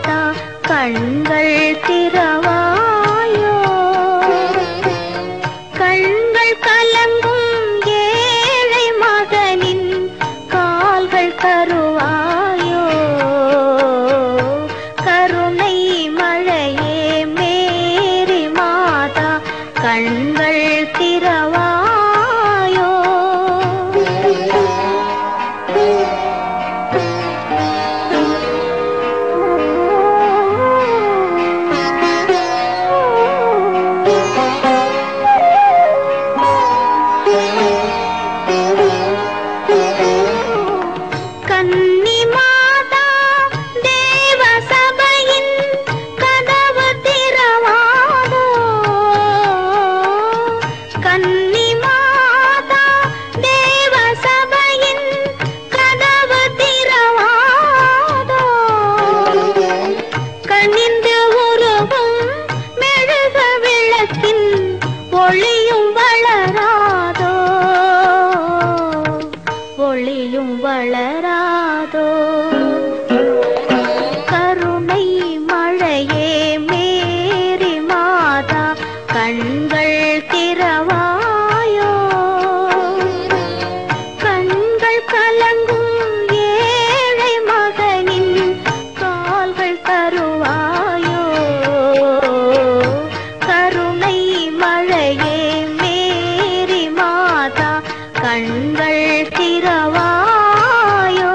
மாதா கண்கள் திறவாயோ கண்கள் கலங்கும் ஏழை மகனின் கால்கள் கருவாயோ கருணை மழையே மேரி மாதா கண்கள் திறவாயோ கன்னி மாதா தேவ சபையின் கதவு திறவாதோ கன்னி மாதா தேவ சபையின் கதவு திறவாதோ கனிந்து உருகும் மெழுக விளக்கின் ஒளியும் வளராதோ ஒளியும் வளராதோ கருணை மழையே மேரி மாதா கண்கள் திறவாயோ கண்கள் கலங்கும் ஏழை மகனின் கால்கள் தருவாயோ கருணை மழையே மேரி மாதா கண்கள் திறவாயோ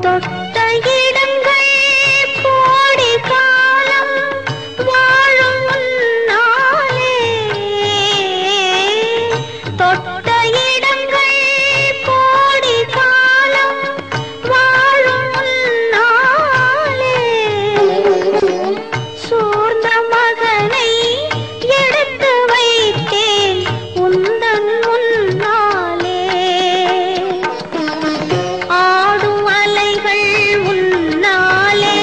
தொட்ட இடங்கள் கோடி காலம் வாழும் முன்னாலே தொட்ட இடங்கள் கோடி காலம் வாழும் முன்னாலே சோர்ந்த மகனை எடுத்து வைத்தேன் உந்தன் முன்னாலே ஆடும் அலைகள் உன்னாலே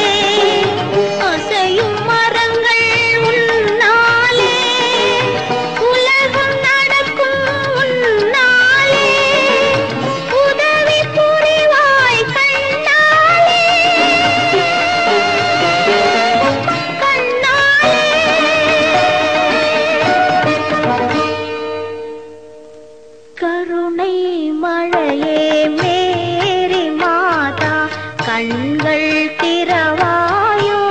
அசையும் மரங்கள் உன்னாலே உலகம் நடக்கும் உன்னாலே உதவி புரிவாய் கண்ணாலே கருணை மழையே மேரி மாதா கண்கள் திறவாயோ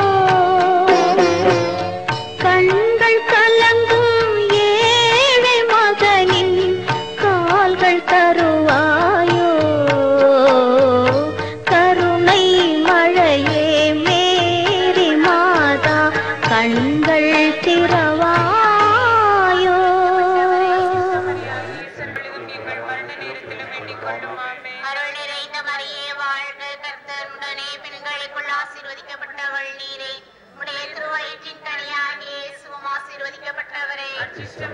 கண்கள் கலங்கும் ஏழை மகனின் கால்கள் தருவாயோ கருணை மழையே மேரி மாதா கண்கள் திறவாயோ அருள் நிறைந்த மரியே வாழ்க கர்த்தர் உடனே பெண்களுக்குள் ஆசீர்வதிக்கப்பட்டவள் நீரே உடைய திருவயிற்றின் கனியாகிய இயேசுவும் ஆசீர்வதிக்கப்பட்டவரே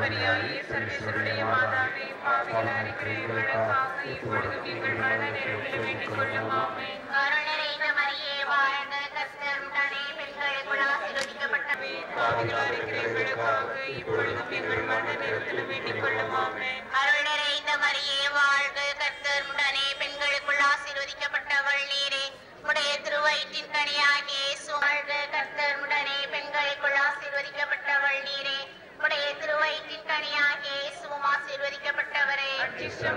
மரியாயே சர்வேஸ்வருடைய மாதாவே பாவிகளான எங்களுக்காக இப்பொழுதும் எங்கள் மரண நேரத்தில் வேண்டிக் கொள்ளும் ஆமென். அருள் நிறைந்த மரியே வாழ்க கர்த்தர் உடனே பெண்களுக்குள் ஆசீர்வதிக்கப்பட்டவரே பாவிகளான எங்களுக்காக இப்பொழுதும் எங்கள் மரண நேரத்தில் வேண்டிக் கொள்ளும் ஆமென். அருள் நிறைந்த மரியே வாழ்க கர்த்தர் உடனே பெண்களுக்குள் ஆசீர்வதிக்கப்பட்டவள் நீரே உடைய திருவயிற்றின் கனியாகிய இயேசு வாழ்க கர்த்தர் உடனே பெண்களுக்குள் ஆசீர்வதிக்கப்பட்டவள் நீரே உடைய திருவயிற்றின் கனியாகிய இயேசுவும் ஆசீர்வதிக்கப்பட்டவரே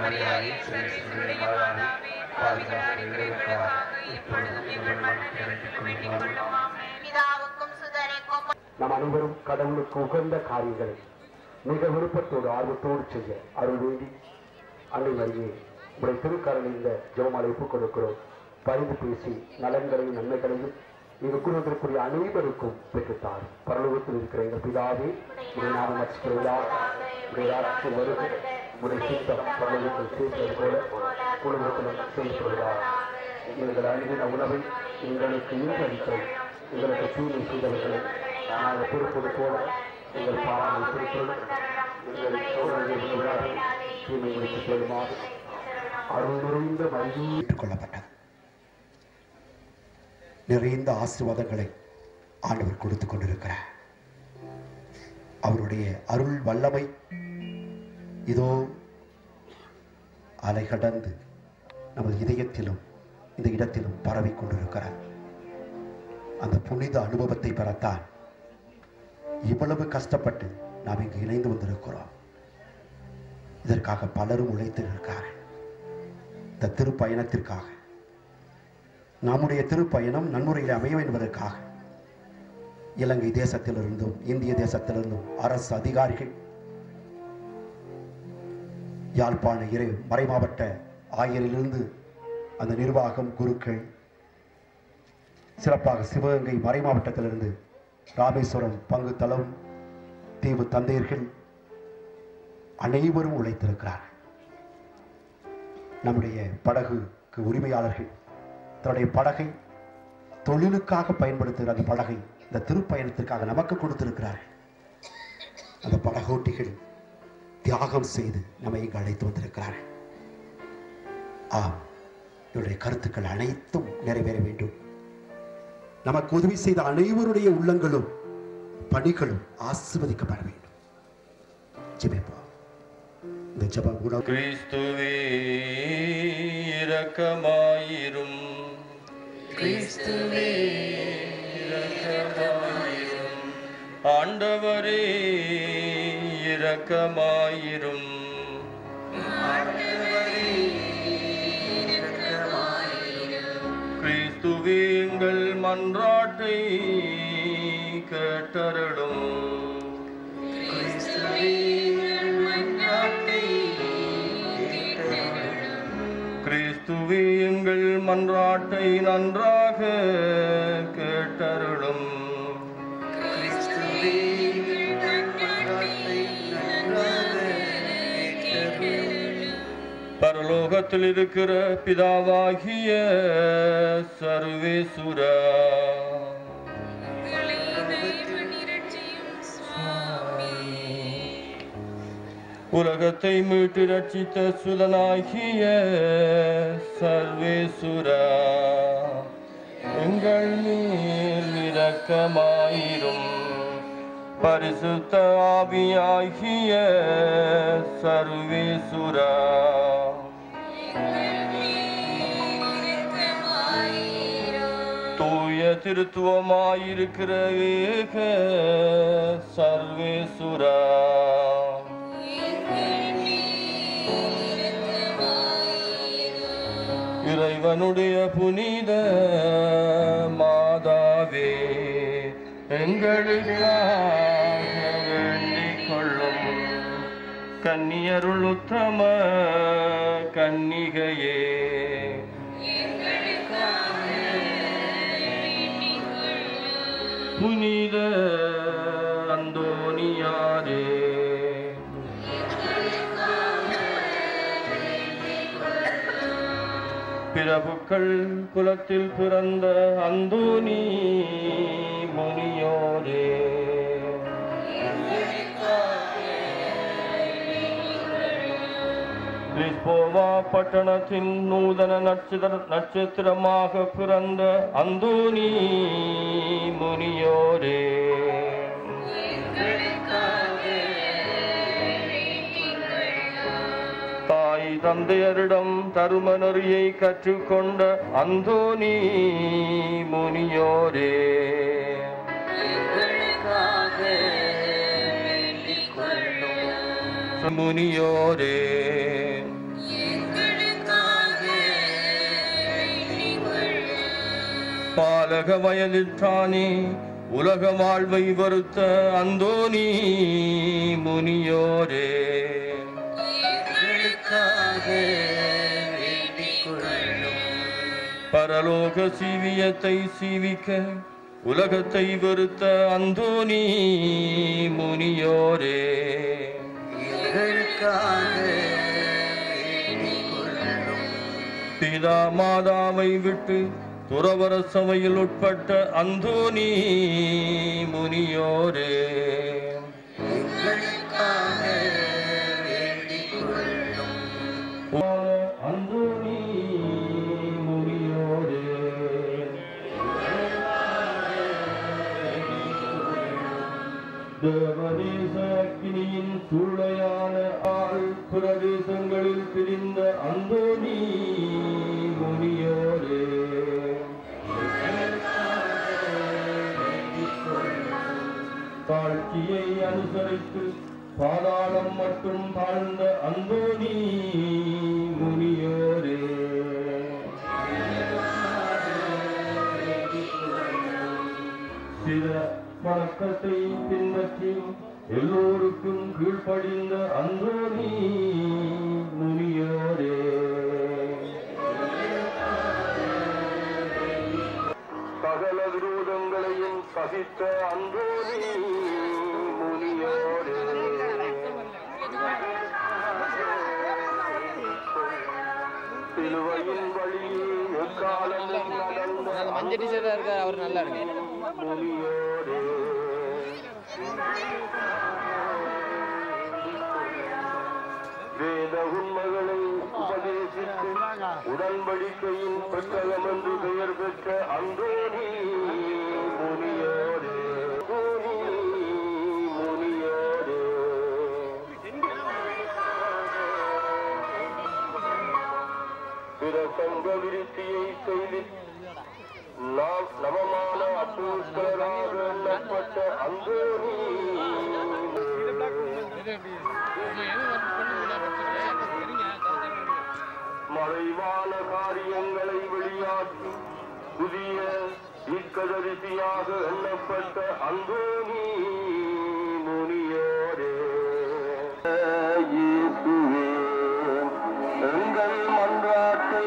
மரியாயே சர்வேஸ்வருடைய மாதாவே பாவிகளான எங்களுக்காக இப்பொழுதும் எங்கள் மரண நேரத்தில் வேண்டிக் கொள்ளும் ஆமென். பிதாவுக்கும் சுதனுக்கும் நம் அனைவரும் கடவுளுக்கு உகந்த காரியங்களை மிக விருப்பத்தோடு ஆர்வத்தோடு செய்ய அருள் வேண்டி அன்னை மரியே உடைய திருக்கரணில் இந்த ஜெபமாலை ஒப்புக் கொடுக்கிறோம். பரிந்து பேசி நலன்களையும் நன்மைகளையும் இங்கு கூறுவதற்குரிய அனைவருக்கும் பெற்றுத்தார். பரலோகத்தில் இருக்கிற எங்கள் பிதாவே உடைய நாமம் அச்சிக்கிறதா உடைய ராட்சியம் வருக உடைய சித்தம் பரலோகத்தில் செய்தது போல உலகத்தில் செய்யப்படுகிறார். எங்கள் அன்பின உணவை எங்களுக்கு இன்று அளித்தோம். எங்களுக்கு தீமை செய்தவர்களை நாங்கள் பொறுப்பது போல எங்கள் பாராமை பொறுப்போடு எங்களை சோதனை தீமை முடித்து செல்லுமாறு அருள் நிறைந்த மரியே ஏற்றுக்கொள்ளப்பட்டது. நிறைந்த ஆசீர்வாதங்களை ஆண்டவர் கொடுத்து கொண்டிருக்கிறார். அவருடைய அருள் வல்லமை இதோ அலை கடந்து நமது இதயத்திலும் இந்த இடத்திலும் பரவி கொண்டிருக்கிறார். அந்த புனித அனுபவத்தை பெறத்தான் இவ்வளவு கஷ்டப்பட்டு நாம் இங்கு இணைந்து வந்திருக்கிறோம். இதற்காக பலரும் உழைத்திருக்கிறார்கள். இந்த திருப்பயணத்திற்காக, நம்முடைய திருப்பயணம் நன்முறையில் அமையும் என்பதற்காக இலங்கை தேசத்திலிருந்தும் இந்திய தேசத்திலிருந்தும் அரசு அதிகாரிகள், யாழ்ப்பாண மறைமாவட்ட ஆயரிலிருந்து அந்த நிர்வாகம், குருக்கள், சிறப்பாக சிவகங்கை மறைமாவட்டத்திலிருந்து ராமேஸ்வரம் பங்கு தளம், தீவு தந்தையர்கள் அனைவரும் உழைத்திருக்கிறார். நம்முடைய படகுக்கு உரிமையாளர்கள் தன்னுடைய படகை தொழிலுக்காக பயன்படுத்துகிற அந்த படகை இந்த திருப்பயணத்திற்காக நமக்கு கொடுத்திருக்கிறார்கள். அந்த படகோட்டிகள் தியாகம் செய்து நம்மை இங்கு அழைத்து வந்திருக்கிறார்கள். ஆம், இவருடைய கருத்துக்கள் அனைத்தும் நிறைவேற வேண்டும். நமக்கு உதவி செய்த அனைவருடைய உள்ளங்களும் பணிகளும் ஆசீர்வதிக்கப்பட வேண்டும். ஜெபிப்போம். இந்த ஜெபம் உணவு கிறிஸ்துவே இரக்கமாயிரும், கிறிஸ்துவே இரக்கமாயிரும், ஆண்டவரே இரக்கமாயிரும், ஆண்டவரே இரக்கமாயிரும். கிறிஸ்துவே எங்கள் மன்றாட்டை கேட்டருளும், கிறிஸ்துவே எங்கள் மன்றாட்டை கேட்டருளும். கிறிஸ்துவே எங்கள் மன்றாட்டை நன்றாக கேட்டருளும், கிறிஸ்துவே எங்கள் மன்றாட்டை நன்றாக கேட்டருளும். பரலோகத்தில் இருக்கிற பிதாவாகிய சர்வேசுரா, உலகத்தை மீட்டு ரட்சித்த சுதனாகிய சர்வேசுரா, எங்கள் மேல் இரக்கமாயிரும். பரிசுத்த ஆவியாகிய சர்வேசுரா, தூய திருத்துவமாயிருக்கிற ஏக சர்வேசுரா, இறைவனுடைய புனித மாதாவே, எங்களுக்காக வேண்டிக் கொள்ளும். கன்னியருள் உத்தம கன்னிகையே, புனித அந்தோனியாரே, பிரபுக்கள் குலத்தில் பிறந்த அந்தோனி முனியோரே, லிஸ்போவா பட்டணத்தின் நூதன நட்சத்திரமாக பிறந்த அந்தோனி முனியோரே, தாய் தந்தையரிடம் தருமநெறியை கற்றுக்கொண்ட அந்தோனி முனியோரே, முனியோரே, பாலக வயதில் தானே உலக வாழ்வை வருத்த அந்தோனி முனியோரே, பரலோக சீவியத்தை சீவிக்க உலகத்தை வெறுத்த அந்தோனி முனியோரே, பிதா மாதாவை விட்டு துறவர சபையில் உட்பட்ட அந்தோனி முனியோரே, அந்தோனி முனியோரே, தேவதேச அக்கினியின் சூளையான ஆள் பிரதேசங்களில் பிரிந்த அந்தோனி முனியோரே தாழ்ச்சியை அனுசரித்து பாதாளம் மட்டும் தாழ்ந்த அந்தோனி முனியோரே சில வணக்கத்தை பின்பற்றி எல்லோருக்கும் கீழ்ப்படிந்த அந்தோனி முனியோரே சகல விரோதங்களையும் சகித்த அந்தோனி முனியோரே சிலுவையின் வழியே எக்காலமும் நடந்த மஞ்சள் டிஷர்ட்டா இருக்கார் அவர் நல்லா இருக்கு முனியோரே வேத உண்மைகளை உபதேசித்து உடன்படிக்கையின் புத்தகம் என்று பெயர் பெற்ற அந்தோனி முனியோரே முனியோரே பிற சங்க விருத்தியை செய்து நாம் நவமான அப்போஸ்தலராக எண்ணப்பட்ட அந்தோனி மறைவான காரியங்களை வெளியாக்கி புதிய தீர்க்கதரிசியாக எண்ணப்பட்ட அந்தோனி முனியோரே இயேசுவே எங்கள் மன்றாட்டை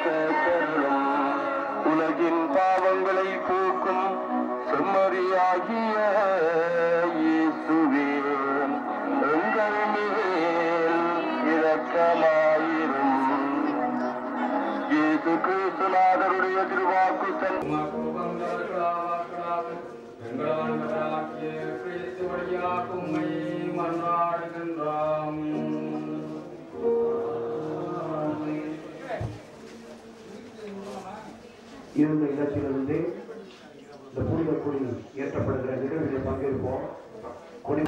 கேட்டருளும் உலகின் பாவங்களை போக்கும் செம்மறியாகிய இயேசுவே எங்கள் மேல் இரக்கமாயிரும் இயேசு கிறிஸ்துநாதருடைய திருவாக்கு மன்னாடுகின்றாம். இருந்த இடத்திலிருந்து இந்த புனித கொடி ஏற்றப்படுகிற நிகழ்வில் பங்கேற்போம். கொடி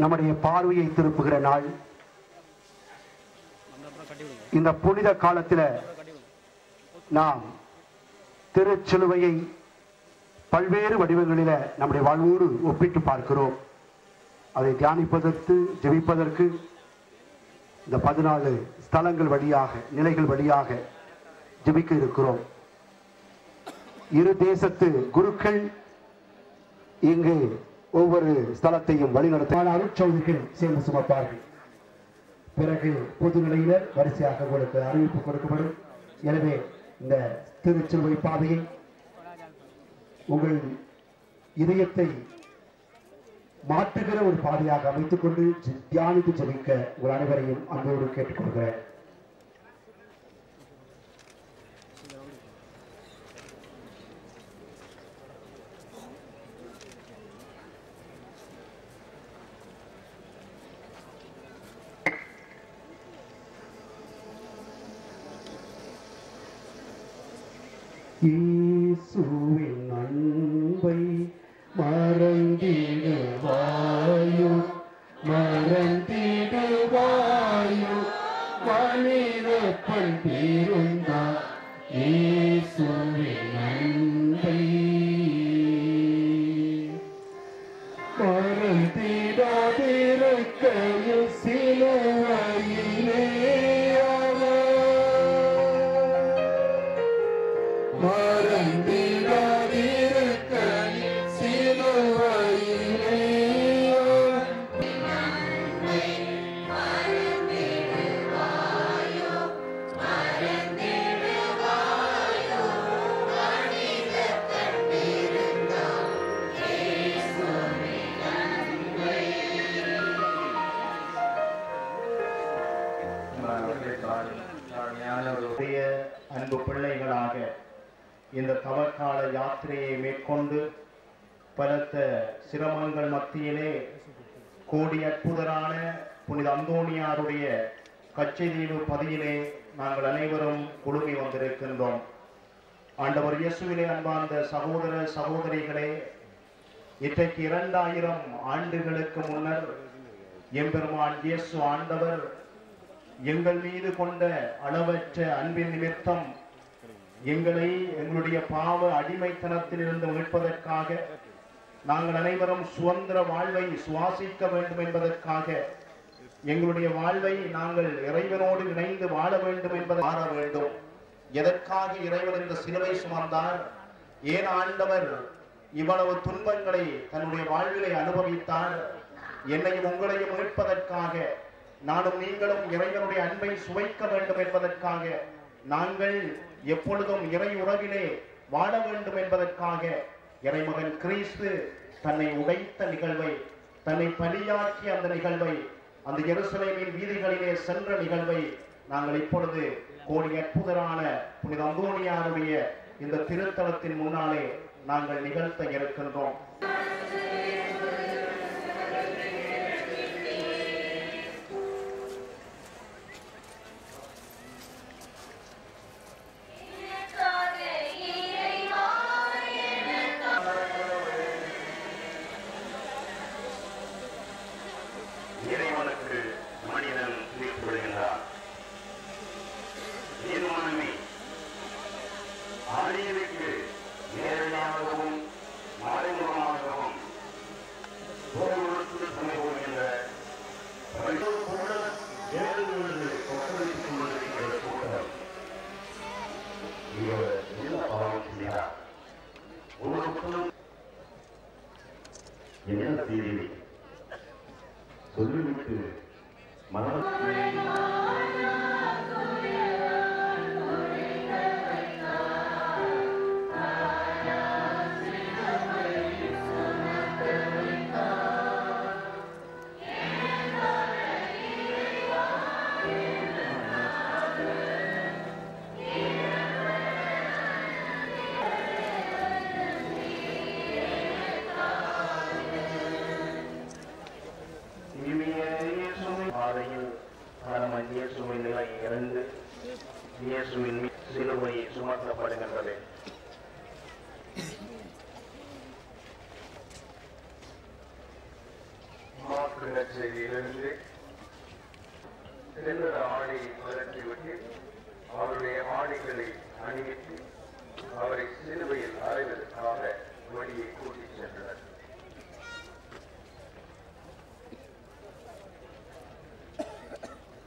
நம்முடைய பார்வையை திருப்புகிற நாள். இந்த புனித காலத்தில் நாம் திருச்சிலுவையை பல்வேறு வடிவங்களில் நம்முடைய வாழ்வோடு ஒப்பிட்டு பார்க்கிறோம். அதை தியானிப்பதற்கு ஜெபிப்பதற்கு இந்த 14 ஸ்தலங்கள் வழியாக நிலைகள் வழியாக ஜெபிக்க இருக்கிறோம். இரு தேசத்து குருக்கள் இங்கு ஒவ்வொரு ஸ்தலத்தையும் வழிநடத்த அருட்சௌதிகள் சேர்ந்து சுமப்பார்கள். பிறகு பொதுநிலையினர் வரிசையாக உங்களுக்கு அறிவிப்பு கொடுக்கப்படும். எனவே இந்த திருச்சிலுவை பாதையை உங்கள் இதயத்தை மாற்றுகிற ஒரு பாதையாக அமைத்துக் கொண்டு தியானித்து ஜெபிக்க உங்கள் அனைவரையும் அன்போடு கேட்டுக்கொள்கிறேன். இயேசுவின் அன்பை மறந்திடுவாயோ மறந்திடுவாயோ மனிதப்பன் பேருந்தார் இயேசுவின் அன்பை அன்பு பிள்ளைகளாக இந்த தவக்கால யாத்திரையை மேற்கொண்டு பலத்த சிரமங்கள் மத்தியிலே கோடி அற்புதரான புனித அந்தோணியாருடைய கச்சைதீவு பதியிலே நாங்கள் அனைவரும் குழுமி வந்திருக்கின்றோம். ஆண்டவர் இயேசுவிலே அன்பார்ந்த சகோதர சகோதரிகளே, இன்றைக்கு 2000 ஆண்டுகளுக்கு முன்னர் எம்பெருமான் இயேசு ஆண்டவர் எங்கள் மீது கொண்ட அளவற்ற அன்பின் நிமித்தம் எங்களை எங்களுடைய பாவ அடிமைத்தனத்திலிருந்து மீட்பதற்காக, நாங்கள் அனைவரும் சுதந்திர வாழ்வை சுவாசிக்க வேண்டும் என்பதற்காக, எங்களுடைய வாழ்வை நாங்கள் இறைவனோடு இணைந்து வாழ வேண்டும் என்பதை மாற வேண்டும். எதற்காக இறைவன் இந்த சிலுவை சுமந்தார்? ஏன் ஆண்டவர் இவ்வளவு துன்பங்களை தன்னுடைய வாழ்விலை அனுபவித்தார்? என்னையும் உங்களையும் மீட்பதற்காக, நானும் நீங்களும் இறைவனுடைய அன்பை சுவைக்க வேண்டும் என்பதற்காக, நாங்கள் எப்பொழுதும் இறை உறவிலே வாழ வேண்டும் என்பதற்காக இறைமகன் கிறிஸ்து தன்னை உடைத்த நிகழ்வை, தன்னை பலியாக்கிய அந்த நிகழ்வை, அந்த எருசலேமின் வீதிகளிலே சென்ற நிகழ்வை நாங்கள் இப்பொழுது கோடி அற்புதரான புனித அந்தோணியாருடைய இந்த திருத்தலத்தின் முன்னாலே நாங்கள் நிகழ்த்த இருக்கின்றோம். இறைவனுக்கு மனிதன் தீர்ப்புடுகின்றார். என் மனமே, ஆரியனுக்கு நேரடியாகவும் மறைமுகமாகவும் போருக்கு துணை போகின்ற கொக்கரித்துக் கொண்டிருக்கிற கூட்டம் இவர் என்ன பாவம் செய்கிறார்? ஒவ்வொருவரும் என்ன செய்தி சொல்லிவிட்டு இயேசுவின் நிலை இறந்து இயேசுவின் சிலுவை சுமத்தப்படுகின்றது. மாற்று நற்செய்தியிலிருந்து சென்ற ஆடையை விலக்கிவிட்டு அவருடைய ஆடைகளை அணிவித்து அவரை சிலுவையில் அறைவதற்காக வழியை கூட்டிச் சென்றனர்.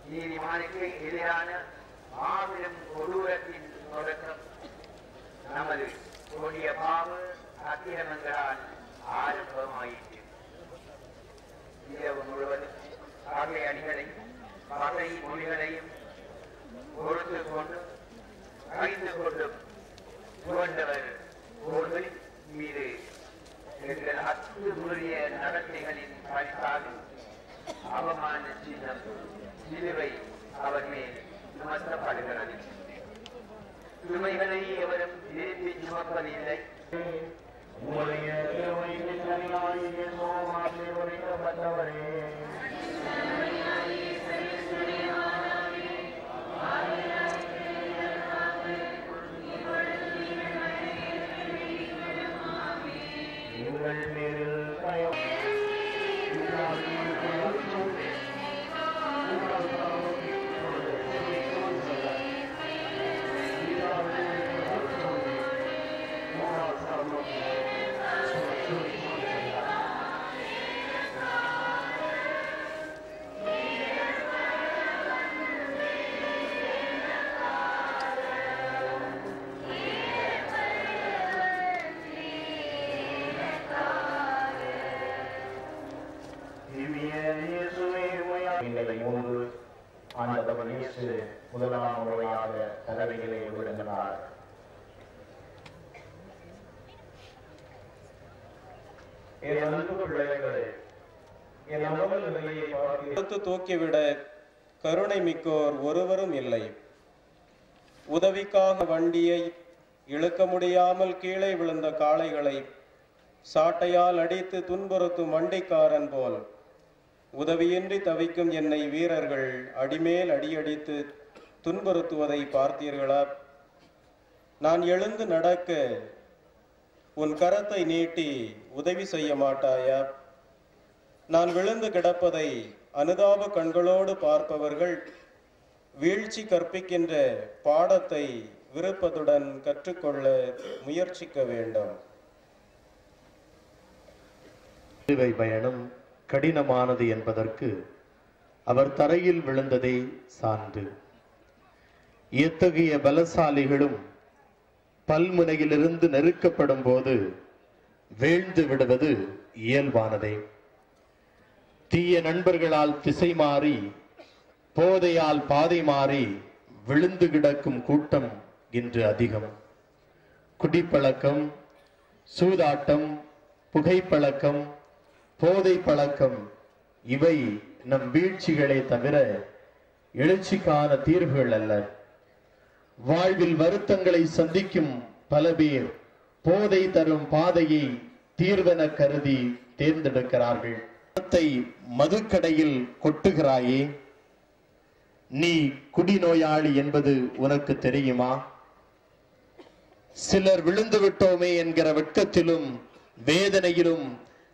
நீதிமானுக்கு எதிரான மாபெரும் கொடூரத்தின் தொடக்கம் நமது கொடிய பாவ அக்கிரமங்களால் ஆரம்பமாயிற்று. இரவு முழுவதும் பகை அணிகளையும் பகை மொழிகளையும் பொறுத்து கொண்டும் அறிந்து கொண்டும் புகழ்ந்தவர் போர்கள் மீது எங்கள் அத்துமுறைய நடத்தைகளின் பரிசாக அவமான சின்னம் சிலுவை அவர் மேல் சுமத்தப்படுகிறது. சுமைகளை எவரும் திருப்பி சுமப்பதில்லை. உங்களுடைய உரைக்கப்பட்டவரே, உங்கள் மேலில் என் அன்பு பிள்ளைகளே, என் அவல நிலையை பார்த்து தூக்கிவிட கருணை மிக்கோர் ஒருவரும் இல்லை. உதவிக்காக வண்டியை இழுக்க முடியாமல் கீழே விழுந்த காளைகளை சாட்டையால் அடித்து துன்புறுத்தும் வண்டிக்காரன் போல் உதவியின்றி தவிக்கும் என்னை வீரர்கள் அடிமேல் அடியடித்து துன்புறுத்துவதை பார்த்தீர்களா? நான் எழுந்து நடக்க உன் கரத்தை நீட்டி உதவி செய்ய மாட்டாயா? நான் விழுந்து கிடப்பதை அனுதாப கண்களோடு பார்ப்பவர்கள் வீழ்ச்சி கற்பிக்கின்ற பாடத்தை விருப்பத்துடன் கற்றுக்கொள்ள முயற்சிக்க வேண்டும். சிலுவை பயணம் கடினமானது என்பதற்கு அவர் தரையில் விழுந்ததே சான்று. எத்தகைய பலசாலிகளும் பல்முனையிலிருந்து நெருக்கப்படும் போது வீழ்ந்து விடுவது இயல்பானதே. தீய நண்பர்களால் திசை மாறி, போதையால் பாதை மாறி விழுந்து கிடக்கும் கூட்டம் இன்று அதிகம். குடிப்பழக்கம், சூதாட்டம், புகைப்பழக்கம், போதை பழக்கம் இவை நம் வீழ்ச்சிகளே தவிர எழுச்சிக்கான தீர்வுகள் அல்ல. வாழ்வில் வருத்தங்களை சந்திக்கும் பல பேர் போதை தரும் பாதையை தீர்வென கருதி தேர்ந்தெடுக்கிறார்கள். மதுக்கடையில் கொட்டுகிறாயே, நீ குடிநோயாளி என்பது உனக்கு தெரியுமா? சிலர் விழுந்து விட்டோமே என்கிற வெட்கத்திலும் வேதனையிலும்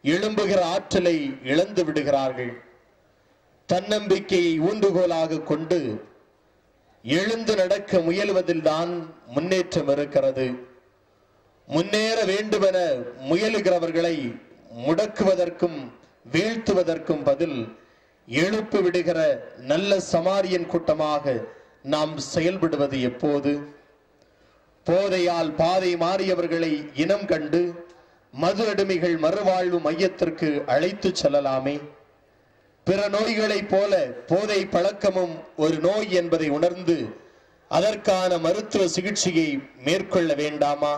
எழும்புகிற ஆற்றலை இழந்து விடுகிறார்கள். தன்னம்பிக்கையை ஊன்றுகோலாக கொண்டு எழுந்து நடக்க முயலுவதில்தான் முன்னேற்றம் இருக்கிறது. முன்னேற வேண்டுமென முயலுகிறவர்களை முடக்குவதற்கும் வீழ்த்துவதற்கும் பதில் எழுப்பு விடுகிற நல்ல சமாரியன் கூட்டமாக நாம் செயல்படுவது எப்போது? போதையால் பாதை மாறியவர்களை இனம் கண்டு மது அடிமைகள் மறுவாழ்வு மையத்திற்கு அழைத்து செல்லலாமே. பிற நோய்களைப் போல போதை பழக்கமும் ஒரு நோய் என்பதை உணர்ந்து அதற்கான மருத்துவ சிகிச்சையை மேற்கொள்ள வேண்டாமா?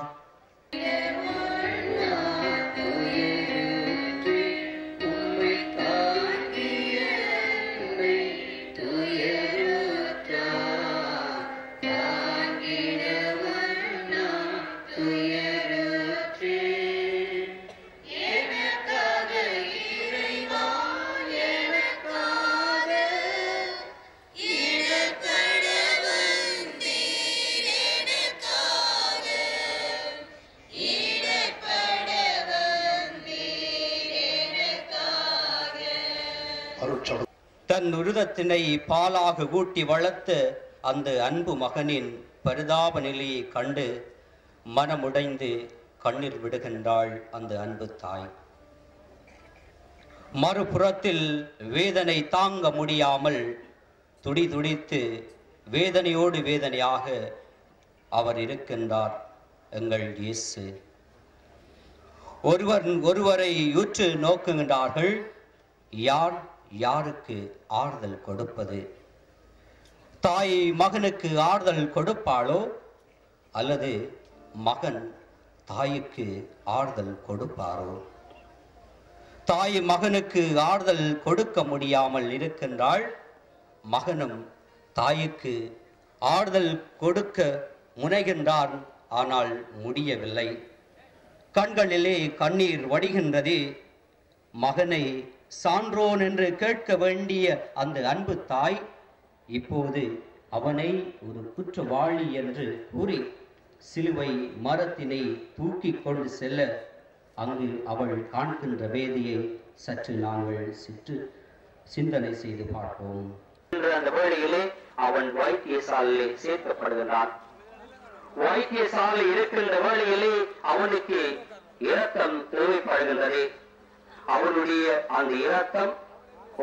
தன் உருதத்தினை பாலாக ஊட்டி வளர்த்த அந்த அன்பு மகனின் பரிதாப நிலையை கண்டு மனமுடைந்து கண்ணீர் விடுகின்றாள் அந்த அன்பு தாய். மறுபுறத்தில் வேதனை தாங்க முடியாமல் துடிதுடித்து வேதனையோடு வேதனையாக அவர் இருக்கின்றார் எங்கள் இயேசு. ஒருவரை உற்று நோக்குகின்றார்கள். யார் யாருக்கு ஆறுதல் கொடுப்பது? தாய் மகனுக்கு ஆறுதல் கொடுப்பாளோ அல்லது மகன் தாய்க்கு ஆறுதல் கொடுப்பாரோ? தாய் மகனுக்கு ஆறுதல் கொடுக்க முடியாமல் இருக்கின்றாள். மகனும் தாய்க்கு ஆறுதல் கொடுக்க முனைகின்றான். ஆனால் முடியவில்லை. கண்களிலே கண்ணீர் வடிகின்றது. மகனை சான்றோன் என்று கேட்க வேண்டிய அந்த அன்பு தாய் இப்போது அவனை ஒரு குற்றவாளி என்று கூறி சிலுவை மரத்தினை தூக்கி கொண்டு செல்ல அங்கு அவள் காண்கின்ற வேதியை சற்று நாங்கள் சிந்தனை செய்து பார்ப்போம். அந்த வேளையிலே அவன் வைத்தியசாலையிலே சேர்க்கப்படுகிறான். வைத்தியசாலை இருக்கின்ற வேளையிலே அவனுக்கு இரத்தம் தேவைப்படுகின்றது. அவனுடைய அந்த இரத்தம்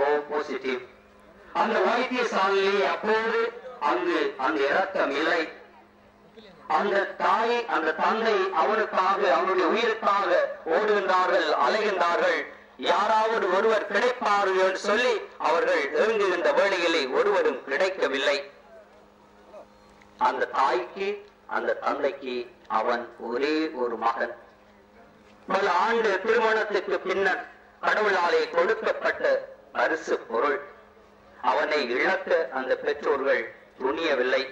ஓ பாசிட்டிவ். அந்த வைத்தியசாலையிலே அப்போது அங்கு அந்த இரத்தம் இல்லை. அந்த தாய் அந்த தந்தை அவனுக்காக அவனுடைய உயிருக்காக ஓடுகின்றார்கள், அலைகின்றார்கள். யாராவது ஒருவர் கிடைப்பார்கள் என்று சொல்லி அவர்கள் இறங்குகின்ற வேளையிலே ஒருவரும் கிடைக்கவில்லை. அந்த தாய்க்கு அந்த தந்தைக்கு அவன் ஒரே ஒரு மகன். பல ஆண்டு திருமணத்துக்கு பின்னர் கடவுளாலே கொடுக்கப்பட்ட பரிசு பொருள். அவனை இழக்க அந்த பெற்றோர்கள் துணியவில்லை.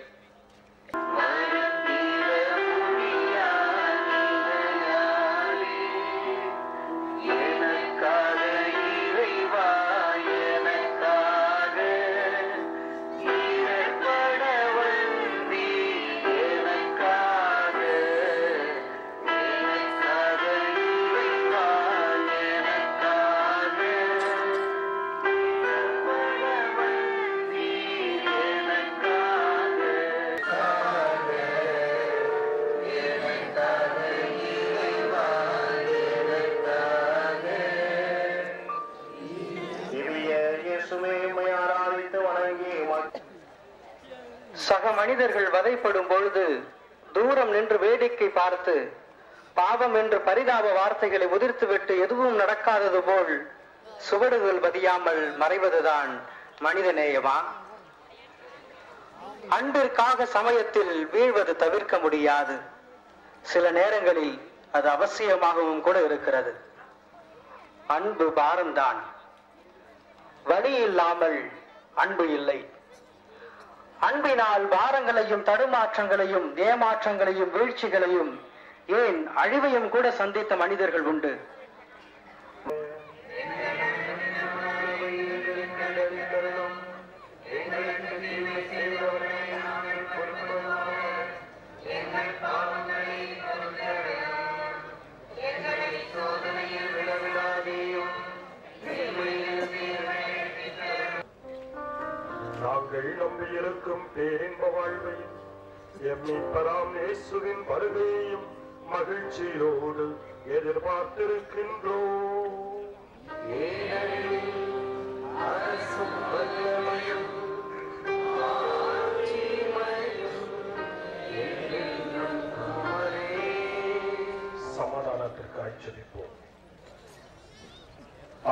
சக மனிதர்கள் வதைப்படும் பொழுது தூரம் நின்று வேடிக்கை பார்த்து பாவம் என்று பரிதாப வார்த்தைகளை உதிர்த்துவிட்டு எதுவும் நடக்காதது போல் சுவடுகள் பதியாமல் மறைவதுதான் மனிதநேயமா? அன்பிற்காக சமயத்தில் வீழ்வது தவிர்க்க முடியாது. சில நேரங்களில் அது அவசியமாகவும் கூட இருக்கிறது. அன்பு பாரம்தான். வலி இல்லாமல் அன்பு இல்லை. அன்பினால் பாரங்களையும் தடுமாற்றங்களையும் ஏமாற்றங்களையும் வீழ்ச்சிகளையும் ஏன் அழிவையும் கூட சந்தித்த மனிதர்கள் உண்டு. நாங்கள் நம்பியிருக்கும் பேரின்ப வாழ்வை எம்மிப்பராம் இயேசுவின் வருகையையும் மகிழ்ச்சியோடு எதிர்பார்த்திருக்கின்றோம். சமாதானத்திற்கு ஆட்சேபிப்போம்.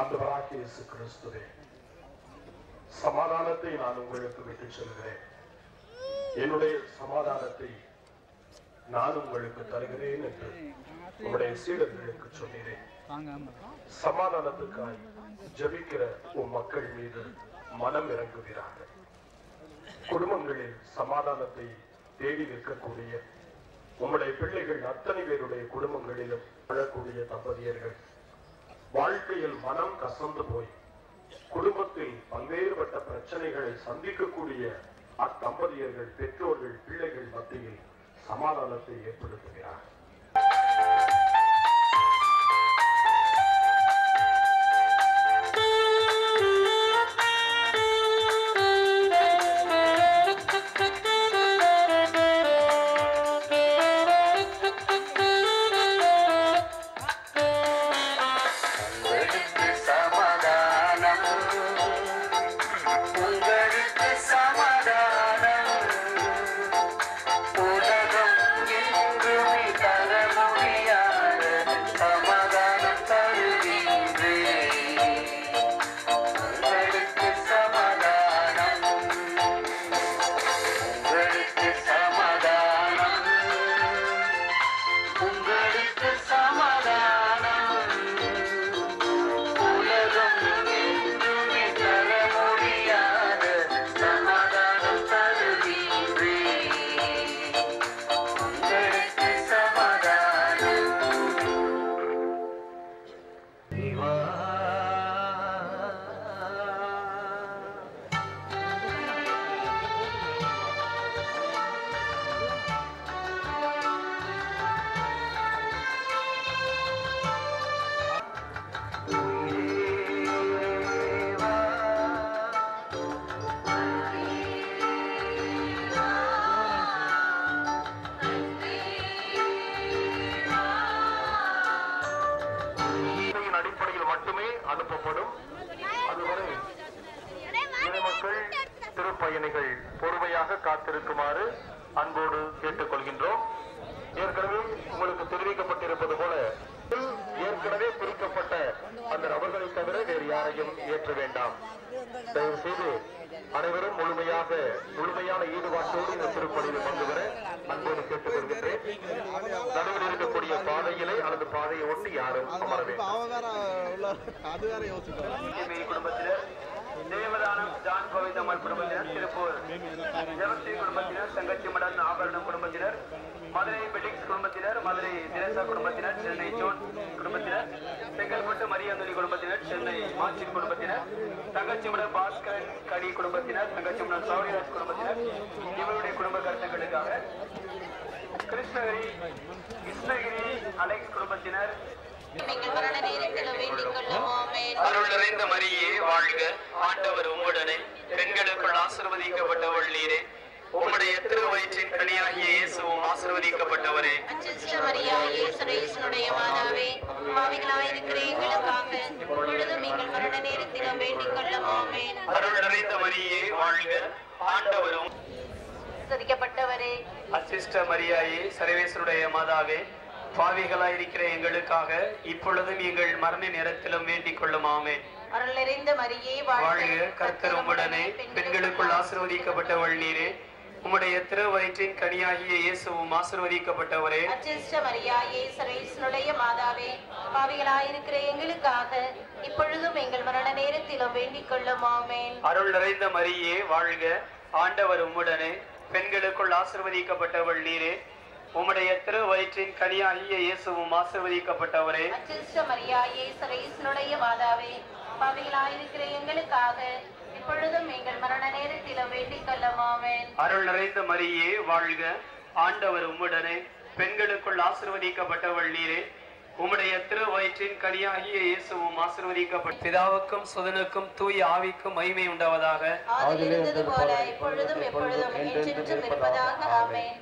ஆண்டவராகிய இயேசு கிறிஸ்துவே, சமாதானத்தை நான் உங்களுக்கு விட்டு செல்கிறேன். என்னுடைய சமாதானத்தை நான் உங்களுக்கு தருகிறேன் என்று உங்களுடைய சீடர்களுக்கு சொன்னேன். சமாதானத்துக்காய் ஜபிக்கிற உன் மக்கள் மீது மனம் இறங்குகிறார்கள். குடும்பங்களில் சமாதானத்தை தேடி நிற்கக்கூடிய உங்களுடைய பிள்ளைகள் அத்தனை பேருடைய குடும்பங்களிலும் வாழக்கூடிய தம்பதியர்கள் வாழ்க்கையில் மனம் கசந்து போய் குடும்பத்தில் பல்வேறுபட்ட பிரச்சனைகளை சந்திக்கக்கூடிய அத்தம்பதியர்கள் பெற்றோர்கள் பிள்ளைகள் மத்தியில் சமாதானத்தை ஏற்படுத்துகிறார். அனுப்பப்படும். அதுவரை இறைமக்கள் திருப்பயணிகள் பொறுமையாக காத்திருக்குமாறு அன்போடு கேட்டுக்கொள்கின்றோம். ஏற்கனவே உங்களுக்கு தெரிவிக்கப்பட்டிருப்பது போல ஏற்கனவே பிரிக்கப்பட்ட அந்த நபர்களை தவிர வேறு யாரையும் ஏற்ற வேண்டாம். தயவு செய்து அனைவரும் முழுமையான ஈடுபாட்டோடு இந்த திருப்பணியில் பங்கு பெற அன்போடு கேட்டுக்கொள்கின்றேன். நடுவில் இருக்கக்கூடிய பாதையிலே அல்லது பாதையை ஒட்டி யாரும் அமர வேண்டும். குடும்பத்தினர் தேவதானம் ஜான் கோவிந்தம்மாள் குடும்பத்தினர், திருப்பூர் ஜெவஸ்ரீ குடும்பத்தினர், தங்கச்சி மடன் ஆபரணம் குடும்பத்தினர், மதுரை பெலிக்ஸ் குடும்பத்தினர், மதுரை திரேசா குடும்பத்தினர், சென்னை ஜோன் குடும்பத்தினர், செங்கல்பட்டு மரியாந்தொலி குடும்பத்தினர், சென்னை மாச்சின் குடும்பத்தினர், தங்கச்சி மடன் பாஸ்கரன் கடி குடும்பத்தினர், தங்கச்சி மடன் சௌரிராஜ் குடும்பத்தினர், இவருடைய குடும்ப கருத்துக்களுக்காக கிருஷ்ணகிரி அலெக்ஸ் குடும்பத்தினர், அருள் நிறைந்த மரியே வாழ்க, ஆண்டவர் உம்முடனே, பெண்களுக்குள் ஆசீர்வதிக்கப்பட்டவள் நீரே, உம்முடைய திருவயிற்றின் கனியாகிய இயேசுவும் ஆசீர்வதிக்கப்பட்டவரே. அருள் நிறைந்த மரியே வாழ்க, ஆண்டவரும் அச்சிஷ்ட மரியாயே, சர்வேசருடைய மாதாவே, பாவிகளாயிருக்கிற எங்களுக்காக இப்பொழுதும் எங்கள் மரண நேரத்திலும் வேண்டிக் கொள்ளும். ஆமென். அருள் நிறைந்த மரியே வாழ்க, கர்த்தர் உம்முடனே, பெண்களுக்குள் ஆசீர்வதிக்கப்பட்டவள் நீரே, உம்முடைய திருவயிற்றின் கனியாகிய இயேசுவும் ஆசீர்வதிக்கப்பட்டவரே. அச்சிஷ்ட மரியாயே, சர்வேசருடைய மாதாவே, பாவிகளாயிருக்கிற எங்களுக்காக இப்பொழுதும் எங்கள் மரண நேரத்திலும் வேண்டிக் கொள்ளும். ஆமென். அருள் நிறைந்த மரியே வாழ்க, ஆண்டவர் உம்முடனே, பெண்களுக்குள் ஆசீர்வதிக்கப்பட்டவள் நீரே, உம்முடைய திருவயிற்றின் கனியாகிய இயேசுவும் ஆசீர்வதிக்கப்பட்டவரே. அச்சிஷ்ட மரியாயே, சர்வேசருடைய மாதாவே, பாவிகளாயிருக்கிற எங்களுக்காக இப்பொழுதும் எங்கள் மரண நேரத்திலும் வேண்டிக் கொள்ளும். ஆமென். அருள் நிறைந்த மரியே வாழ்க, ஆண்டவர் உம்முடனே, பெண்களுக்குள் ஆசீர்வதிக்கப்பட்டவள் நீரே, உம்முடைய திருவயிற்றின் கனியாகிய இயேசுவும் ஆசீர்வதிக்கப்பட்ட. பிதாவுக்கும் சுதனுக்கும் தூய ஆவிக்கும் மகிமை உண்டாவதாக. ஆதியிலிருந்தது போல இப்பொழுதும் எப்பொழுதும் என்றென்றும் இருப்பதாக. ஆமென்.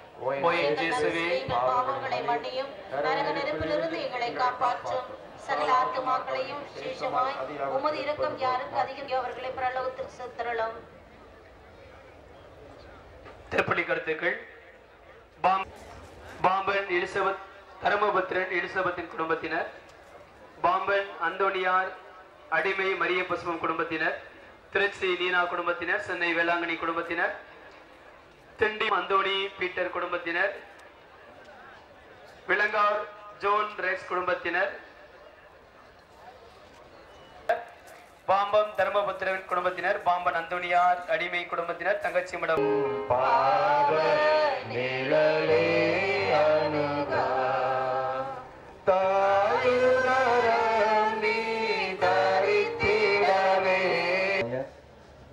எங்கள் பாவங்களை மன்னியும், நரக நெருப்பிலிருந்து எங்களை காப்பாற்றும், சகல ஆத்துமாக்களையும் விசேஷமாய் உமது இரக்கம் யாருக்கு அதிகம் அவர்களை பிரலோகத்தில் செலுத்தலாம். திருப்பலி கருத்துக்கள். பாம்பன் எலிசபெத் தர்மபுத்திரன் எலிசபெத்தின் குடும்பத்தினர், பாம்பன் அந்தோனியார் அடிமை மரிய பசுமம் குடும்பத்தினர், திருச்சி நீனா குடும்பத்தினர், சென்னை வேளாங்கண்ணி குடும்பத்தினர், திண்டி அந்தோணி பீட்டர் குடும்பத்தினர், விலங்கார் ஜோன் ரேக்ஸ் குடும்பத்தினர், பாம்பம் தர்மபுத்திரன் குடும்பத்தினர், பாம்பன் அந்தோனியார் அடிமை குடும்பத்தினர், தங்கச்சி மடம்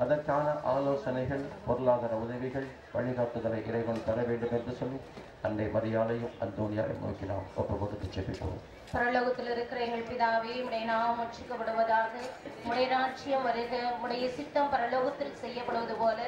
அதற்கான ஆலோசனைகள், பொருளாதார உதவிகள், வழிகாட்டுதலை இறைவன் தர வேண்டும் என்று சொல்லி அன்னை மரியாதையும் அந்தோனியாரையும் நோக்கி நாம் ஒப்பு கொடுத்து ஜெபிப்போம். பரலோகத்தில் இருக்கிற எங்கள் பிதாவே, உடைய நாமம் உச்சரிக்கப்படுவதாக, உடைய ராஜ்யம் வருக, உடைய சித்தம் பரலோகத்தில் செய்யப்படுவது போல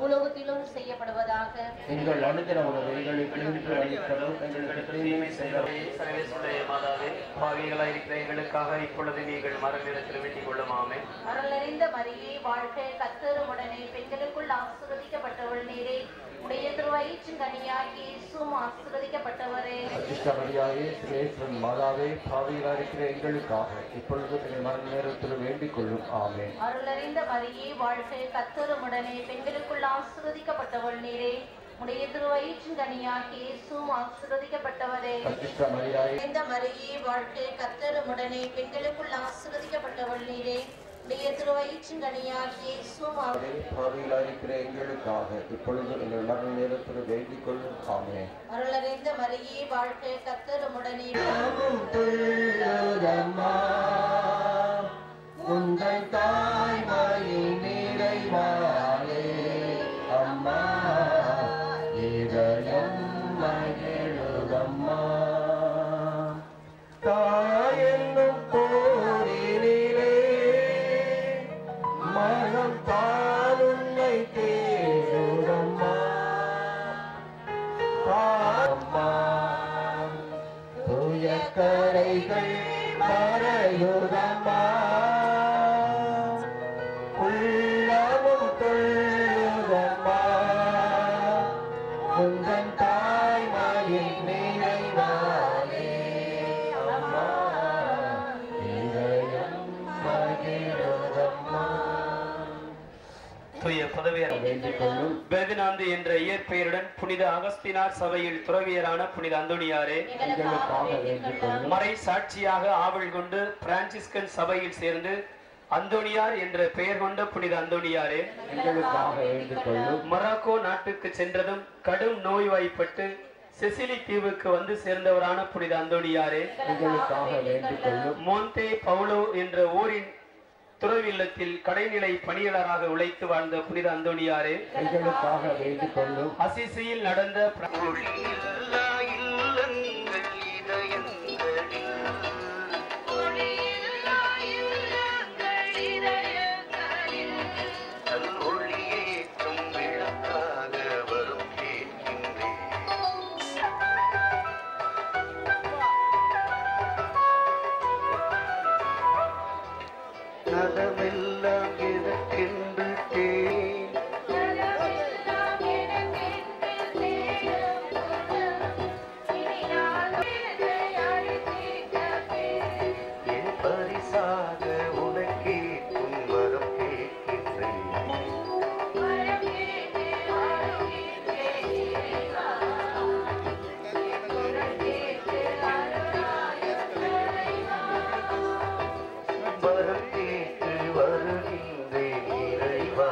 உலகத்திலும் செய்யப்படுவதாக. எங்கள் அனுதின உணவை எங்களுக்கு இன்று அளித்தருளும், எங்களுக்கு தீமை செய்தவரை சர்வேஸ்வருடைய மாதாவே, பாவிகளாயிருக்கிற எங்களுக்காக இப்பொழுது நீங்கள் மரண நேரத்தில் வேண்டிக் கொள்ளும். ஆமென். அருள் நிறைந்த மரியே வாழ்க, கர்த்தர் உடனே, பெண்களுக்குள் ஆசீர்வதிக்கப்பட்டவள் நீரே, உடைய திருவயிற்றின் கனியாகிய இயேசுவும் ஆசீர்வதிக்கப்பட்டவரே. அச்சிஷ்ட மரியாயே, சர்வேஸ்வரன் மாதாவே, பாவிகளாயிருக்கிற எங்களுக்காக இப்பொழுது எங்கள் மரண நேரத்தில் வேண்டிக் கொள்ளும். ஆமென். அருள் நிறைந்த மரியே வாழ்க, கர்த்தர் உடனே, பெண்களுக்குள் ஆசீர்வதிக்கப்பட்டவள் நீரே, உடைய திருவயிற்றின் கனியாகிய இயேசுவும் ஆசீர்வதிக்கப்பட்டவரே. அச்சிஷ்ட மரியாயே, இந்த மரியே வாழ்க, கர்த்தர் உடனே, பெண்களுக்குள் ஆசீர்வதிக்கப்பட்டவள் நீரே, உடைய திருவயிற்றின் கனியாகிய இயேசுவும் பாவிகளாயிருக்கிற எங்களுக்காக இப்பொழுது எங்கள் மரண நேரத்தில் வேண்டிக் கொள்ளும். ஆமென். அருள் நிறைந்த மரியே வாழ்க, கர்த்தர் உடனே, உங்கள் தாய்மையின் நிறைவாலே அம்மா இதயம் மகிழுதம்மா. தாயென்னும் போரினிலே மனம் தானுன்னை தேடுதம்மா. அம்மா தூய கரைகள் கரையுதம்மா. உள்ளமும் துள்ளுதம்மா. உந்தன் தாய்மையின் நினைவாலே அம்மா இதயம் மகிழுதம்மா. தூய பதவியார் வேண்டிக் கொள்ளும். பெர்தினாந்து என்ற இயற்பெயருடன் புனித அகஸ்தினார் சபையில் துறவியரான புனித அந்தோணியாரே எங்களுக்காக வேண்டிக் கொள்ளும். மறை சாட்சியாக ஆவல் கொண்டு பிரான்சிஸ்கன் சபையில் சேர்ந்து அந்தோணியார் என்ற பெயர் கொண்ட புனித அந்தோணியாரே எங்களுக்காக வேண்டிக் கொள்ளும். மொராக்கோ நாட்டுக்கு சென்றதும் கடும் நோய்வாய்ப்பட்டு செசிலி தீவுக்கு வந்து சேர்ந்தவரான புனித அந்தோணியாரே எங்களுக்காக வேண்டிக் கொள்ளும். மோந்தே பவுலோ என்ற ஊரின் துறவி இல்லத்தில் கடைநிலை பணியாளராக உழைத்து வாழ்ந்த புனித அந்தோணியாரே எங்களுக்காக வேண்டிக் கொள்ளும். அசிசியில் நடந்த நலமெல்லாம் எனக்கென்று என் பரிசாக உனக்கே வரம் கேட்கின்றேன். வரம் கேட்டு வருகின்றேன் இறைவா.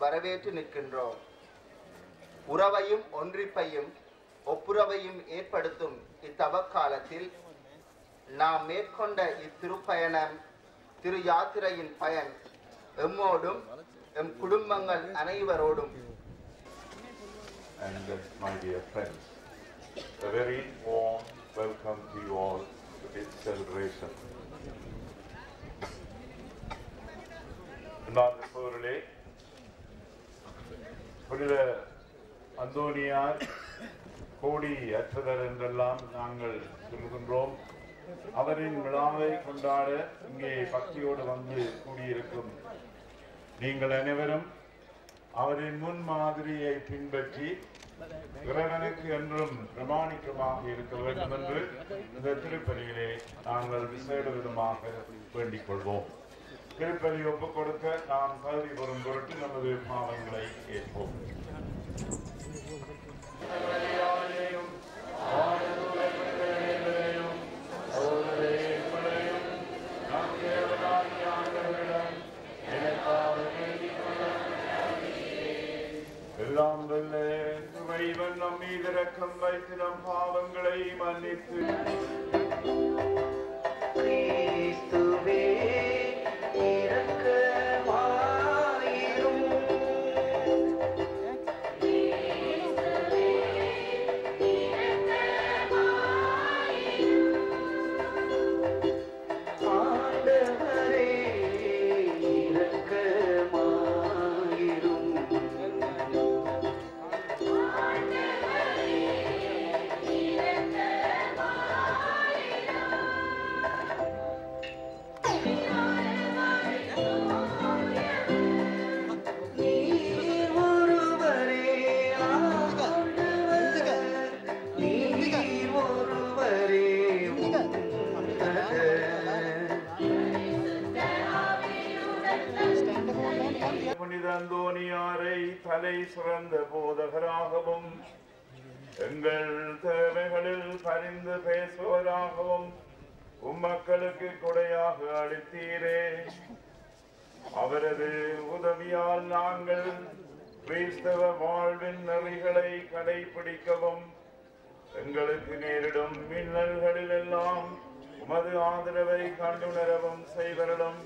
வரவேற்று நிற்கின்றோம். உறவையும் ஒன்றிப்பையும் ஒப்புரவையும் ஏற்படுத்தும் இத்தவக்காலத்தில் நாம் மேற்கொண்ட இத்திருப்பயணம் திரு யாத்திரையின் பயன் எம்மோடும் எம் குடும்பங்கள் அனைவரோடும். And my dear friends, a very warm welcome to you all to this celebration. அன்பார்ந்தவர்களே, புனித அந்தோணியார் கோடி அற்றதர் என்றெல்லாம் நாங்கள் சொல்கின்றோம். அவரின் விழாவை கொண்டாட இங்கே பக்தியோடு வந்து கூடியிருக்கும் நீங்கள் அனைவரும் அவரின் முன்மாதிரியை பின்பற்றி இறைவனுக்கு என்றும் பிரமாணிக்கமாக இருக்க வேண்டும் என்று இந்த திருப்பலியிலே நாங்கள் விசேட விதமாக வேண்டிக் கொள்வோம். திருப்பலி ஒப்புக் கொடுக்க நாம் தகுதி பெறும் பொருட்டு நமது பாவங்களை ஏற்போம். எல்லாம் வல்ல இறைவன் நம் மீது இரக்கம் வைத்து நம் பாவங்களை மன்னித்து கிறிஸ்துவே இரக்கமாயிரும். ஆண்டவரே இரக்கமாயிரும். புனித அந்தோணியாரை தலை சிறந்த போதகராகவும் எங்கள் தேவைகளில் பரிந்து பேசுவதாகவும் உம்மக்களுக்கு கொடையாக அளித்தீரே. அவரது உதவியால் நாங்கள் கிறிஸ்தவ வாழ்வின் நெறிகளை கடைபிடிக்கவும் எங்களுக்கு நேரிடும் மின்னல்களில் எல்லாம் உமது ஆதரவை கண்டுணரவும் செய்வரிடம்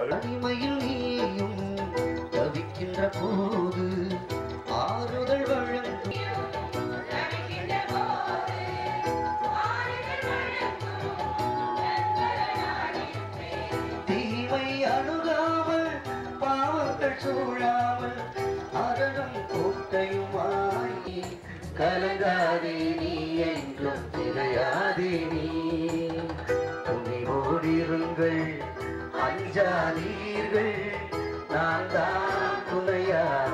அடிமையில் நீயும் தவிக்கின்ற போது ஆறுதல் வழங்கும். தீமை அணுகாமல் பாவங்கள் சூழாமல் அரணம் கோட்டையுமாய் கலங்காதே நீ என்றும் திரையாதே நீ. துணிவோடிருங்கள், அஞ்சாதீர்கள், நான் தான் துணையாயிருக்கின்றேன்.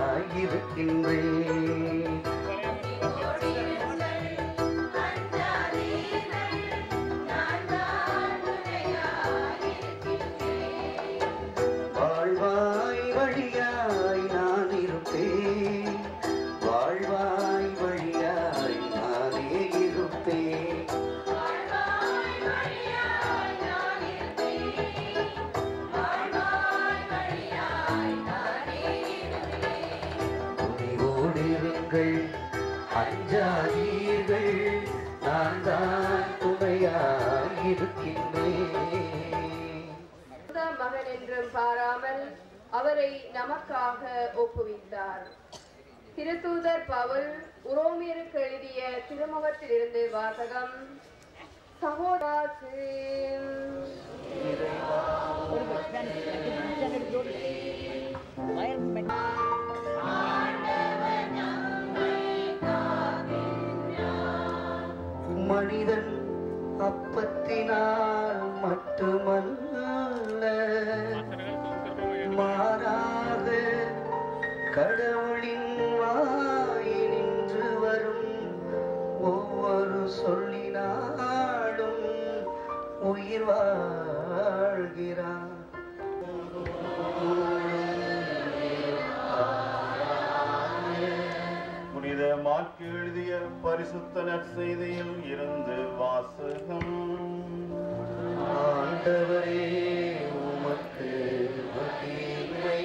அஞ்சாதீர்கள், நான் தான் துணையாயிருக்கின்றேன். மகன் என்றும் பாராமல் அவரை நமக்காக ஒப்புவித்தார். திருத்தூதர் பவுல் உரோமியருக்கு எழுதிய திருமுகத்திலிருந்து வாசகம். சகோதரருக்கு மனிதன் அப்பத்தினால் மட்டுமல்ல, மாறாக கடவுளின் வாயினின்று வரும் ஒவ்வொரு சொல்லினாலும் உயிர் வாழ்கிறான். புனித மாற்கு எழுதிய பரிசுத்த நற்செய்தியில் இருந்து வாசகம். ஆண்டவரே உமக்கு மகிமை.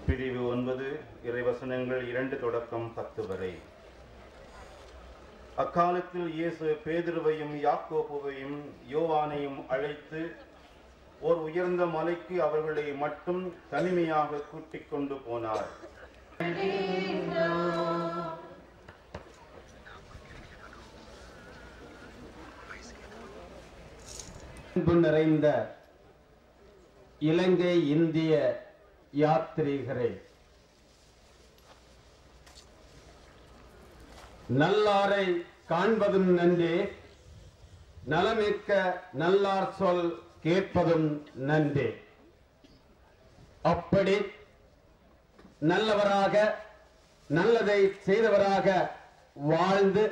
பிரிவு 9 இறைவசனங்கள் 2 தொடக்கம் 10 வரை. அக்காலத்தில் இயேசு பேதுருவையும் யாக்கோபுவையும் யோவானையும் அழைத்து ஓர் உயர்ந்த மலைக்கு அவர்களை மட்டும் தனிமையாக கூட்டிக் கொண்டு போனார். அன்பு நிறைந்த இலங்கை இந்திய யாத்ரீகரே, நல்லாரை காண்பதும் நன்றே, நலமிக்க நல்லார் சொல் கேட்பதும் நன்றே. அப்படி நல்லவராக நல்லதை செய்தவராக வாழ்ந்து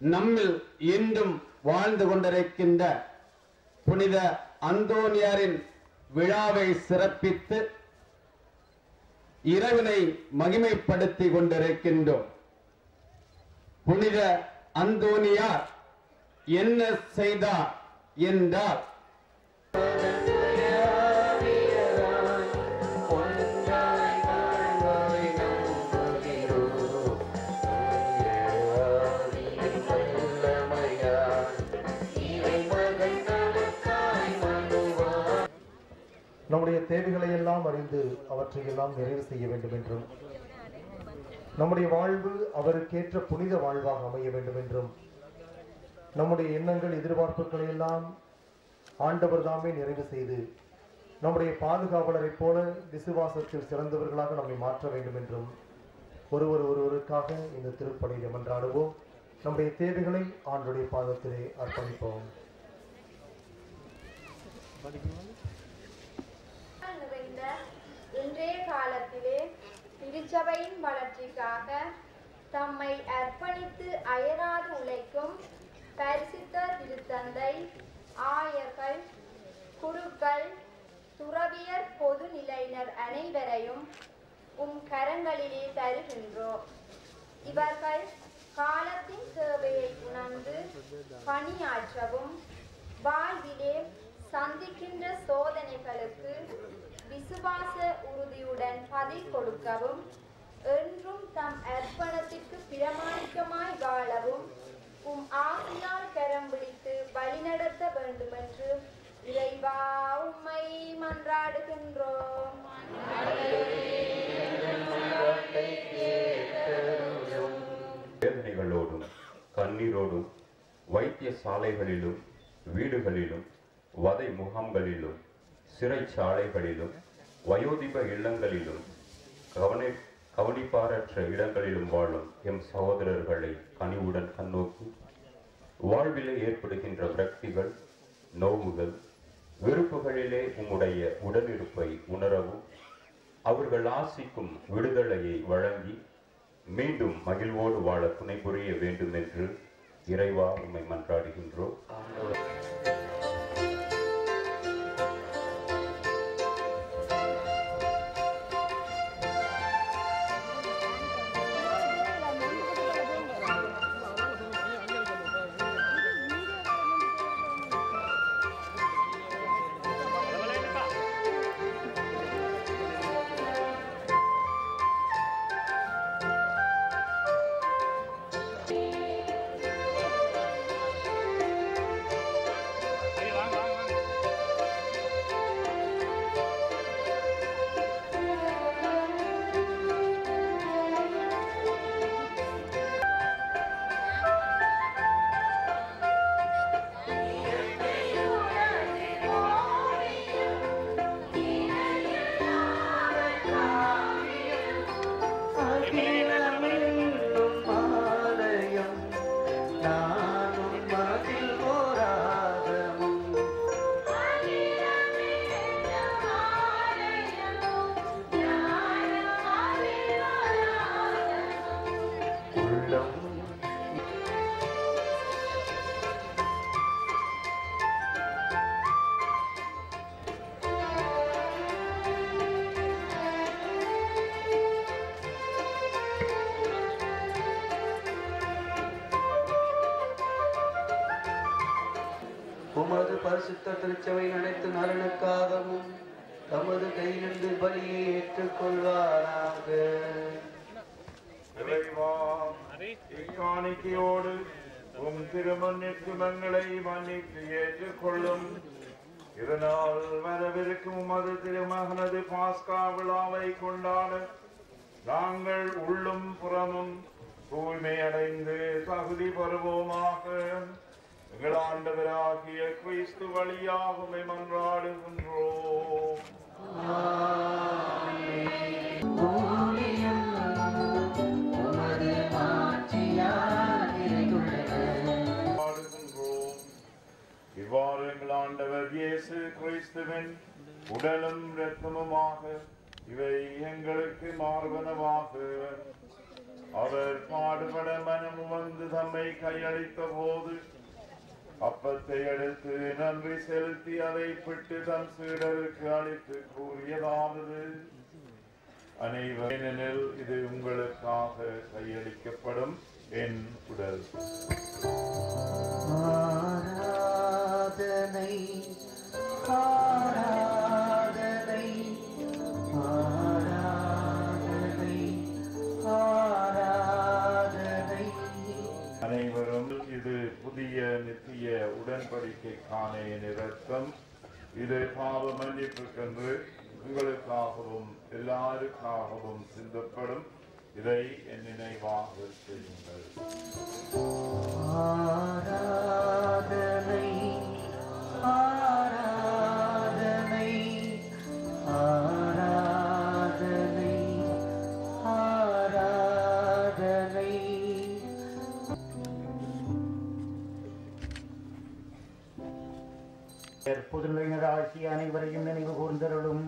நம்மில் இன்றும் வாழ்ந்து கொண்டிருக்கின்ற புனித அந்தோனியாரின் விழாவை சிறப்பித்து இறைவனை மகிமைப்படுத்தி கொண்டிருக்கின்றோம். புனித அந்தோனியார் என்ன செய்தார் என்றால், நம்முடைய தேவைகளை எல்லாம் அறிந்து அவற்றை எல்லாம் நிறைவு செய்ய வேண்டும் என்றும், நம்முடைய வாழ்வு அவருக்கேற்ற புனித வாழ்வாக அமைய வேண்டும் என்றும், நம்முடைய எண்ணங்கள் எதிர்பார்ப்புகளை எல்லாம் ஆண்டவர் தாமே நிறைவு செய்து நம்முடைய பாதுகாவலரை போல விசுவாசத்தில் சிறந்தவர்களாக நம்மை மாற்ற வேண்டும் என்றும் ஒருவருக்காக இந்த திருப்பலியில் மன்றாடுவோம். நம்முடைய தேவைகளை ஆண்டுடைய பாதத்திலே அர்ப்பணிப்போம். நிறைந்த இன்றைய காலத்திலே திருச்சபையின் வளர்ச்சிக்காக தம்மை அர்ப்பணித்து அயராது உழைக்கும் பரிசுத்த திருத்தந்தை, ஆயர்கள், குருக்கள், துறவியர், பொது நிலையினர் அனைவரையும் கரங்களிலே தருகின்றோம். இவர்கள் காலத்தின் தேவையை உணர்ந்து பணியாற்றவும், வாழ்விலே சந்திக்கின்ற சோதனைகளுக்கு விசுவாச உறுதியுடன் பதில் கொடுக்கவும், என்றும் தம் அர்ப்பணத்திற்கு பிரமாணிக்கமாய் வாழவும் ஆசியால் கரம் பிடித்து வழிநடத்த வேண்டும் என்று இறைவா உம்மை மன்றாடுகின்றோம். வேதனைகளோடும் கண்ணீரோடும் வைத்தியசாலைகளிலும் வீடுகளிலும் வதை முகாம்களிலும் சிறைச்சாலைகளிலும் வயோதிப இல்லங்களிலும் கவனிப்பாரற்ற இடங்களிலும் வாழும் எம் சகோதரர்களை கனிவுடன் கண்ணோக்கி வாழ்விலே ஏற்படுகின்ற விரக்திகள், நோவுகள், வெறுப்புகளிலே உம்முடைய உடனிருப்பை உணரவும், அவர்கள் ஆசிக்கும் விடுதலையை வழங்கி மீண்டும் மகிழ்வோடு வாழ துணை புரிய வேண்டும் என்று இறைவா உம்மை மன்றாடுகின்றோம். உமது பரிசுத்த திருச்சபையின் அனைத்து நலனுக்காகவும் தமது கையிலிருந்து பலியை ஏற்றுக்கொள்வாராக. இக்காணிக்கையோடு உம் திருமண்ணிற்கு மங்களை மன்னித்து ஏற்றுக்கொள்ளும். இதனால் வரவிருக்கும் உமது திருமகனது பாஸ்கா விழாவை கொண்டாட நாங்கள் உள்ளும் புறமும் தூய்மையடைந்து தகுதி பெறுவோமாக. எங்கள் ஆண்டவராகிய கிறிஸ்து வழியாக உம்மை மன்றாடுகின்றோம். இவ்வாறு எங்கள் ஆண்டவர் இயேசு கிறிஸ்துவின் உடலும் இரத்தமுமாக இவை எங்களுக்கு மார்பனவாக. அவர் பாடுபட மனம் வந்து தம்மை கையளித்த போது அப்பத்தை எடுத்து நன்றி செலுத்தி அதை பிட்டு தம் சீடருக்கு அளித்து கூறியதாவது, அனைவரில் இது உங்களுக்காக கையளிக்கப்படும் என் உடல். ஆராதனை ஆராதனை ஆராதனை ஆராதனை. அனைவரும் இது புதிய நித்திய உடன்படிக்கைக்கான என் இரத்தம். இது பாவ மன்னிப்புக்கென்று உங்களுக்காகவும் எல்லாருக்காகவும் சிந்தப்படும். இதை என் நினைவாக செய்யுங்கள். ஆராதனை ஆராதனை ஆராதனை ஆராதனை. பொதுநிலையினராகிய அனைவரையும் நினைவு கூர்ந்தருளும்.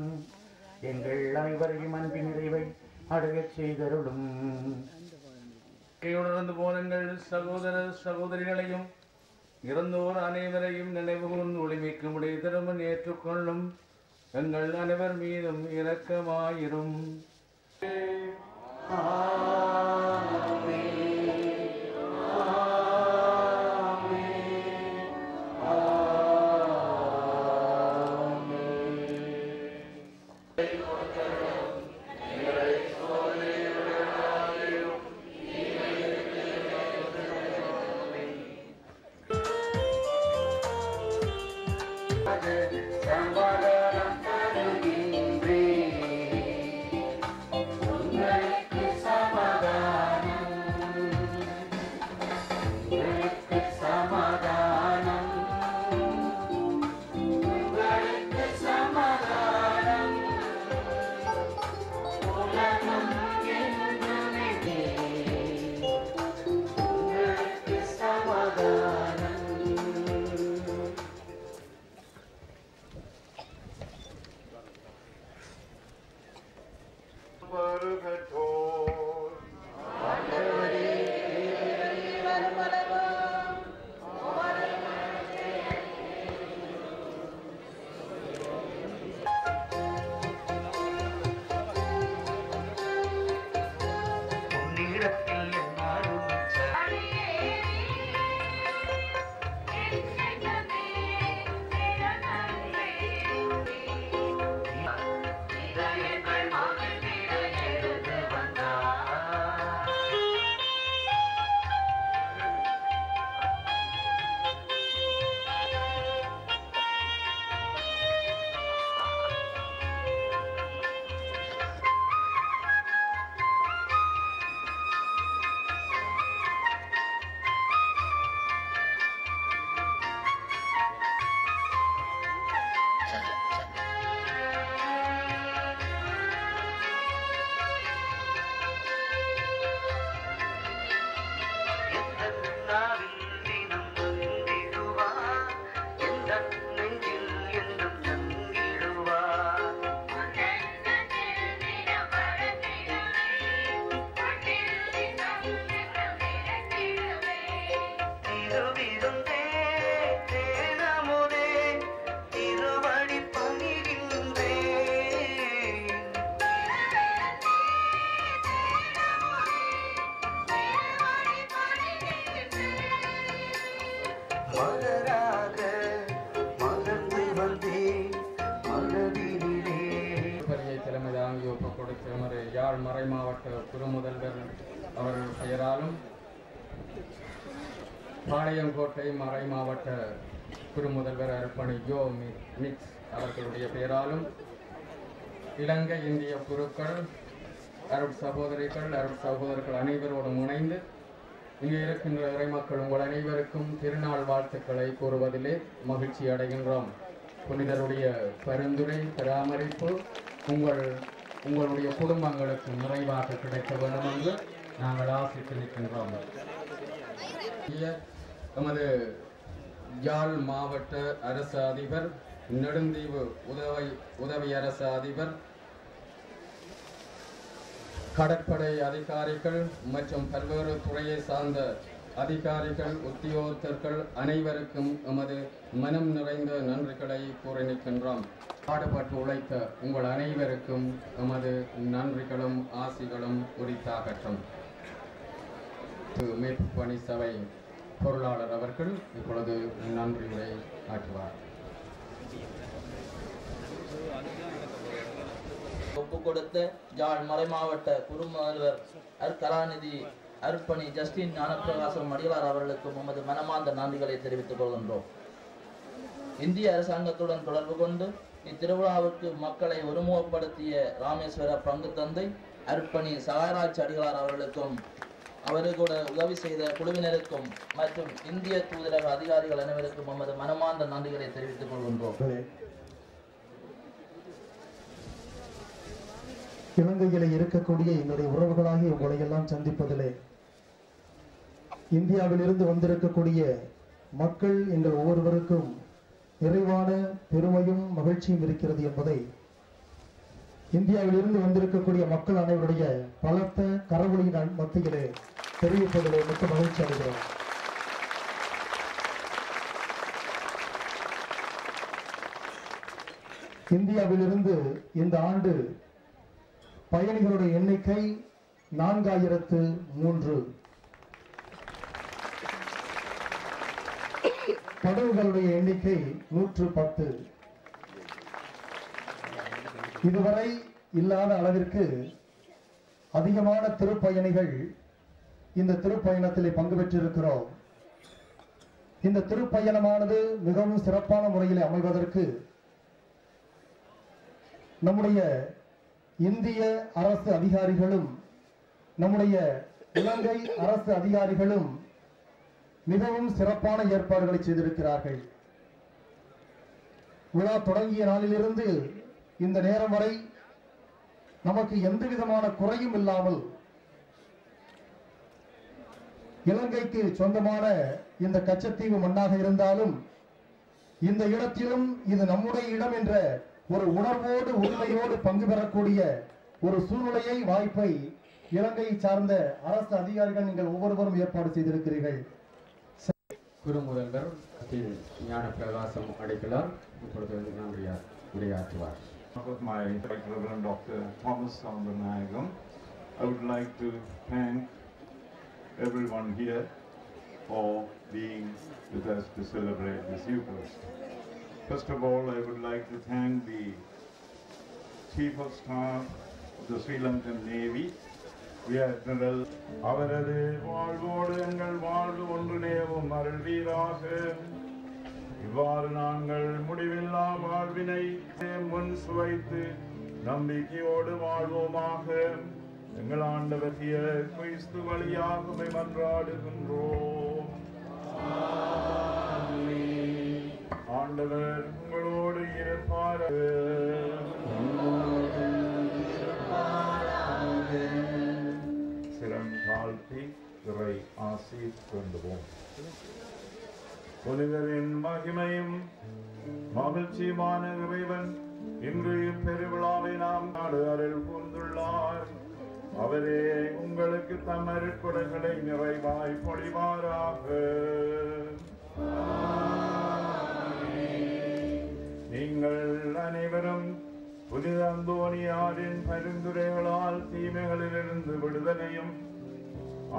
எங்கள் அனைவரையும் அன்பின் நிறைவை அடையச் செய்தருளும். உணர்ந்து போனங்கள் சகோதர சகோதரிகளையும் இறந்தோர் அனைவரையும் நினைவு கூர்ந்து ஒளிமிக்கும் உடைய திருமன் ஏற்றுக்கொள்ளும். எங்கள் அனைவர் மீதும் இரக்கமாயிரும். மலராக மாவட்ட குறுமுதல்வர் அவர்கள் பெயராலும் பாளையங்கோட்டை மறை மாவட்ட குறுமுதல்வர் அர்ப்பணி ஜோ மிக்ஸ் அவர்களுடைய பெயராலும் இலங்கை இந்திய குருக்கள் அரபு சகோதரிகள் அரபு சகோதரர்கள் அனைவரோடும் இணைந்து இங்கே இருக்கின்ற இறைமக்கள் உங்கள் அனைவருக்கும் திருநாள் வாழ்த்துக்களை கூறுவதிலே மகிழ்ச்சி அடைகின்றோம். புனிதருடைய பரிந்துரை பராமரிப்பு உங்களுடைய குடும்பங்களுக்கு நிறைவாக கிடைக்க வேண்டும் என்று நாங்கள் ஆசித்து நிற்கின்றோம். எமது யாழ் மாவட்ட அரசு அதிபர், நெடுந்தீவு உதவி அரசு அதிபர், கடற்படை அதிகாரிகள் மற்றும் பல்வேறு துறையை சார்ந்த அதிகாரிகள் உத்தியோகத்தர்கள் அனைவருக்கும் எமது மனம் நிறைந்த நன்றிகளை கூறி நிற்கின்றோம். பாடுபட்டு உழைத்த உங்கள் அனைவருக்கும் எமது நன்றிகளும் ஆசிகளும் உரித்தாகட்டும். மீட்பு பணி சபை பொருளாளர் அவர்கள் இப்பொழுது நன்றியுரை ஆற்றுவார். ஒப்புக் கொடுத்த யாழ் மறை மாவட்ட குறுமுதல்வர் கலாநிதி அர்ப்பணி ஜஸ்டின் ஞானப்பிரகாசம் அடிகளார் அவர்களுக்கும் நமது மனமார்ந்த நன்றிகளை தெரிவித்துக் கொள்கின்றோம். இந்திய அரசாங்கத்துடன் தொடர்பு கொண்டு இத்திருவிழாவுக்கு மக்களை ஒருமுகப்படுத்திய ராமேஸ்வர பங்கு தந்தை அர்ப்பணி சகாயராஜ் அடிகளார் அவர்களுக்கும் அவர்களோட உதவி செய்த குழுவினருக்கும் மற்றும் இந்திய தூதரக அதிகாரிகள் அனைவருக்கும் நமது மனமார்ந்த நன்றிகளை தெரிவித்துக் கொள்கின்றோம். இலங்கையிலே இருக்கக்கூடிய என்னுடைய உறவுகளாகி உங்களை எல்லாம் சந்திப்பதிலே இந்தியாவிலிருந்து வந்திருக்கக்கூடிய மக்கள் எங்கள் ஒவ்வொருவருக்கும் நிறைவான பெருமையும் மகிழ்ச்சியும் இருக்கிறது என்பதை இந்தியாவிலிருந்து வந்திருக்கக்கூடிய மக்கள் அனைவருடைய பலத்த கரவொலியின் மத்தியிலே தெரிவிப்பதிலே மிக்க மகிழ்ச்சி அடைகிறோம். இந்தியாவிலிருந்து இந்த ஆண்டு பயணிகளுடைய எண்ணிக்கை 4003, படகுகளுடைய எண்ணிக்கை 110. இதுவரை இல்லாத அளவிற்கு அதிகமான திருப்பயணிகள் இந்த திருப்பயணத்தில் பங்கு பெற்றிருக்கிறோம். இந்த திருப்பயணமானது மிகவும் சிறப்பான முறையில் அமைவதற்கு நம்முடைய இந்திய அரசு அதிகாரிகளும் நம்முடைய இலங்கை அரசு அதிகாரிகளும் மிகவும் சிறப்பான ஏற்பாடுகளை செய்திருக்கிறார்கள். விழா தொடங்கிய நாளிலிருந்து இந்த நேரம் வரை நமக்கு எந்த விதமான குறையும் இல்லாமல் இலங்கைக்கு சொந்தமான இந்த கச்சத்தீவு மண்ணாக இருந்தாலும் இந்த இடத்திலும் இது நம்முடைய இடம் என்ற ஒரு உணர்வோடு உரிமையோடு பங்கு பெறக்கூடிய ஒரு சூழ்நிலையை வாய்ப்பை இலங்கையை சார்ந்த அரசு அதிகாரிகள் நீங்கள் ஒவ்வொருவரும் ஏற்பாடு செய்திருக்கிறீர்கள். குறுமுதல்வர் ஞான பிரகாசம் அடிகளார் இப்பொழுது உரையாற்றுவார். My Reverend Dr. Thomas Soundanayagam, I would like to thank everyone here for being with us to celebrate this Eucharist. First of all, I would like to thank the Chief of Staff of the Sri Lankan Navy, Rear Admiral. அவரது வாழ்வோடு எங்கள் வாழ்வு ஒன்றிணையவும் அருள்வீராக. இவ்வாறு நாங்கள் முடிவில்லா வாழ்வினை முன் சுவைத்து நம்பிக்கையோடு வாழ்வோமாக. எங்கள் ஆண்டவராகிய கிறிஸ்து வழியாக மன்றாடுகின்றோம். ஆண்டவர் உங்களோடு இருப்பாராக. சிரம் தாழ்த்தி இறை ஆசி கொண்டுவோம். புனிதரின் மகிமையும் மகிழ்ச்சியுமான இறைவன் இன்று பெருவிழாவை நாம் நாடு அருள் கூர்ந்துள்ளார். அவரே உங்களுக்கு தம் அருட்கொடைகளை நிறைவாய் பொழிவாராக. நீங்கள் அனைவரும் புனித அந்தோனியாரின் பரிந்துரைகளால் தீமைகளிலிருந்து விடுதலையும்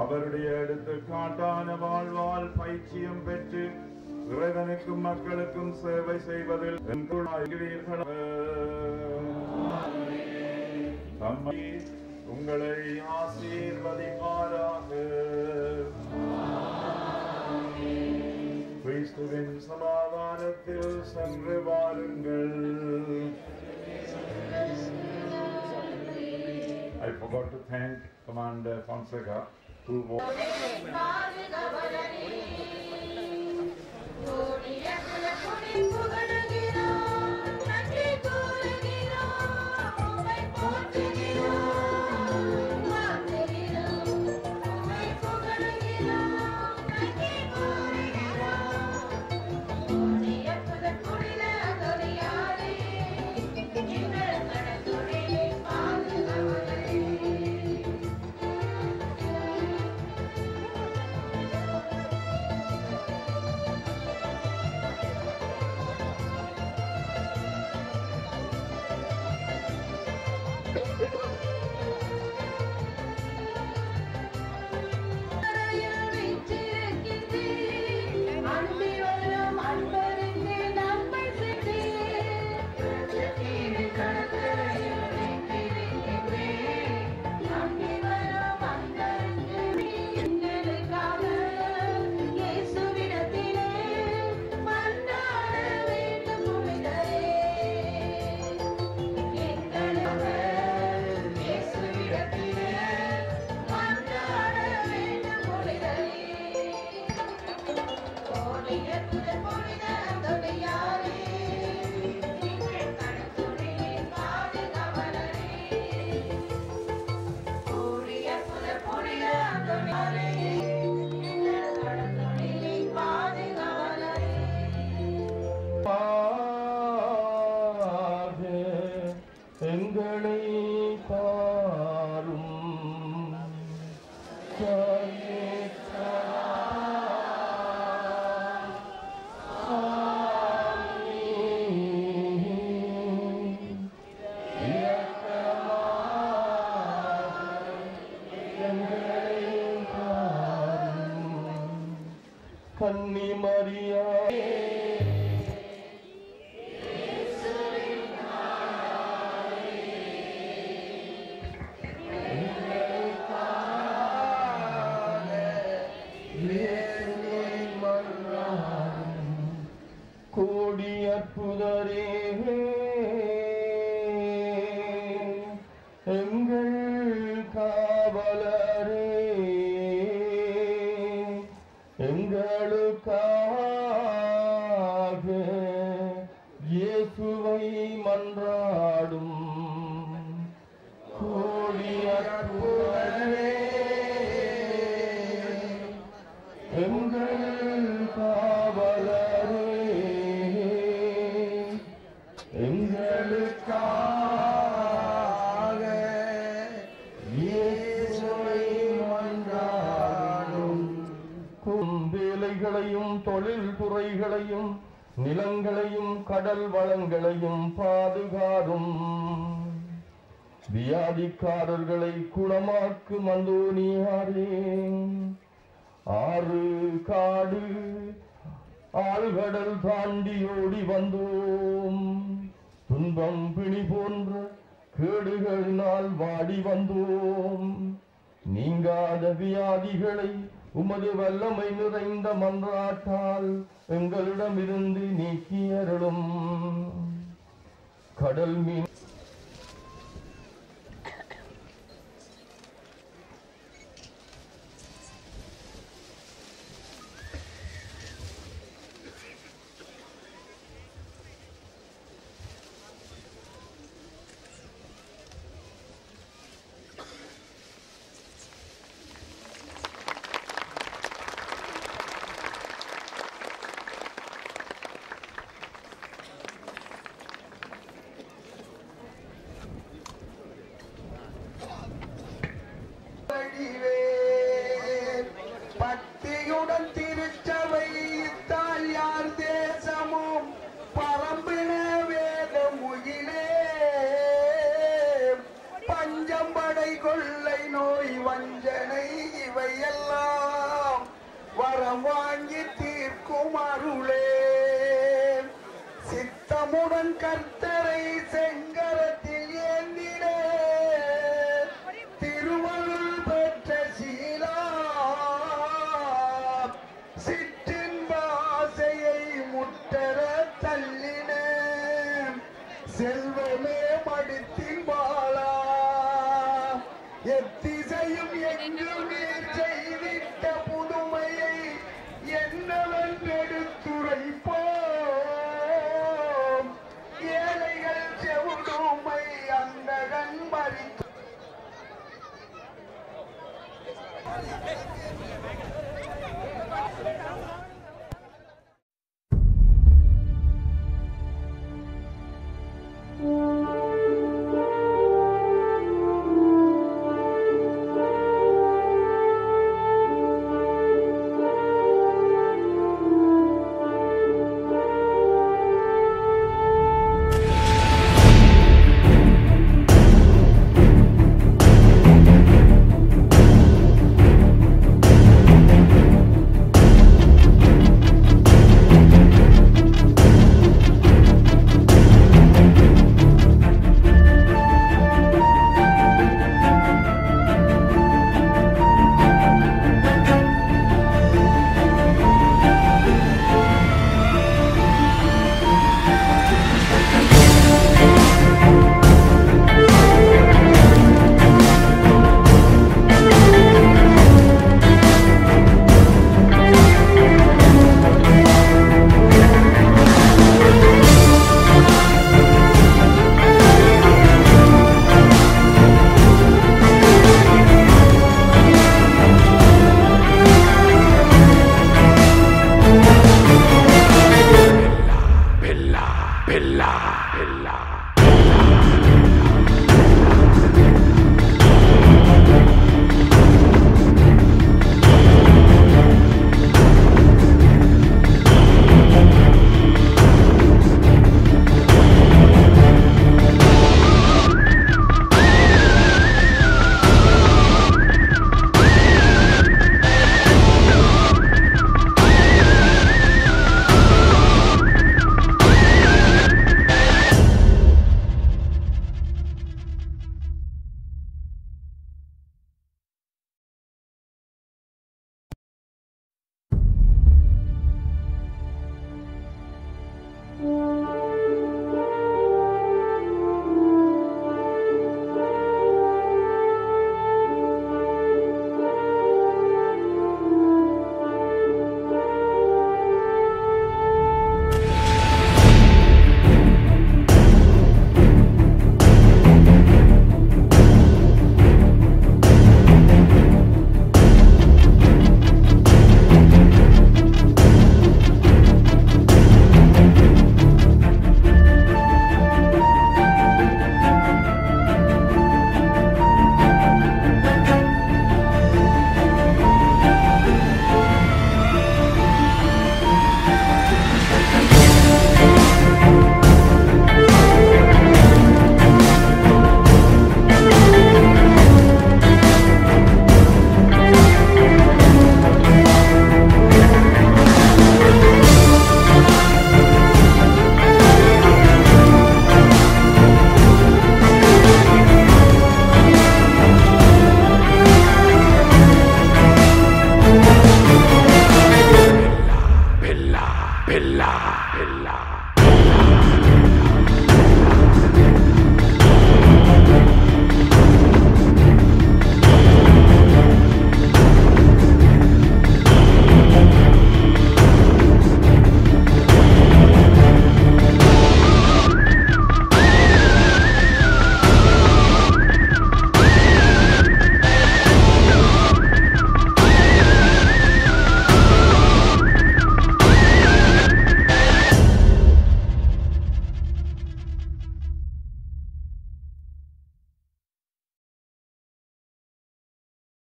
அவருடைய எடுத்துக்காட்டான வாழ்வால் பயிற்சியும் பெற்று இறைவனுக்கும் மக்களுக்கும் சேவை செய்வதில் தம்மை உங்களை ஆசீர்வதிப்பாராக. கிறிஸ்துவின் சமாதானத்தில் சென்று வாருங்கள். I forgot to thank Commander Fonseca who கன்னி மரியா கோடி அற்புதரே எங்கள் காவலரே எங்களுக்காக இயேசுவை மன்றாடும் கோடி அற்புதரே எங்கள் காவலரே எங்களுக்காக இயேசுவை மன்றாடும் வேலைகளையும் தொழில் துறைகளையும் நிலங்களையும் கடல் வளங்களையும் பாதுகாரும் வியாதிக்காரர்களை குணமாக்கும் அந்தோனியாரே ஆறு காடு ஆழ்கடல் தாண்டி ஓடி வந்தோம் துன்பம் பிணி போன்ற கேடுகளினால் வாடி வந்தோம் நீங்காத வியாதிகளை உமது வல்லமை நிறைந்த மன்றாட்டால் எங்களிடமிருந்து நீக்கியருளும் கடல் மீன் பக்தியுடன் திருச்சபை தாயார் தேசமும் பரம்பின வேத முகிலே பஞ்சம்படை கொள்ளை நோய் வஞ்சனை இவையெல்லாம் வரம் வாங்கி தீர்க்கும் அருளே சித்தமுடன் கர்த்தரை செங்கரத்தில் ஏந்திட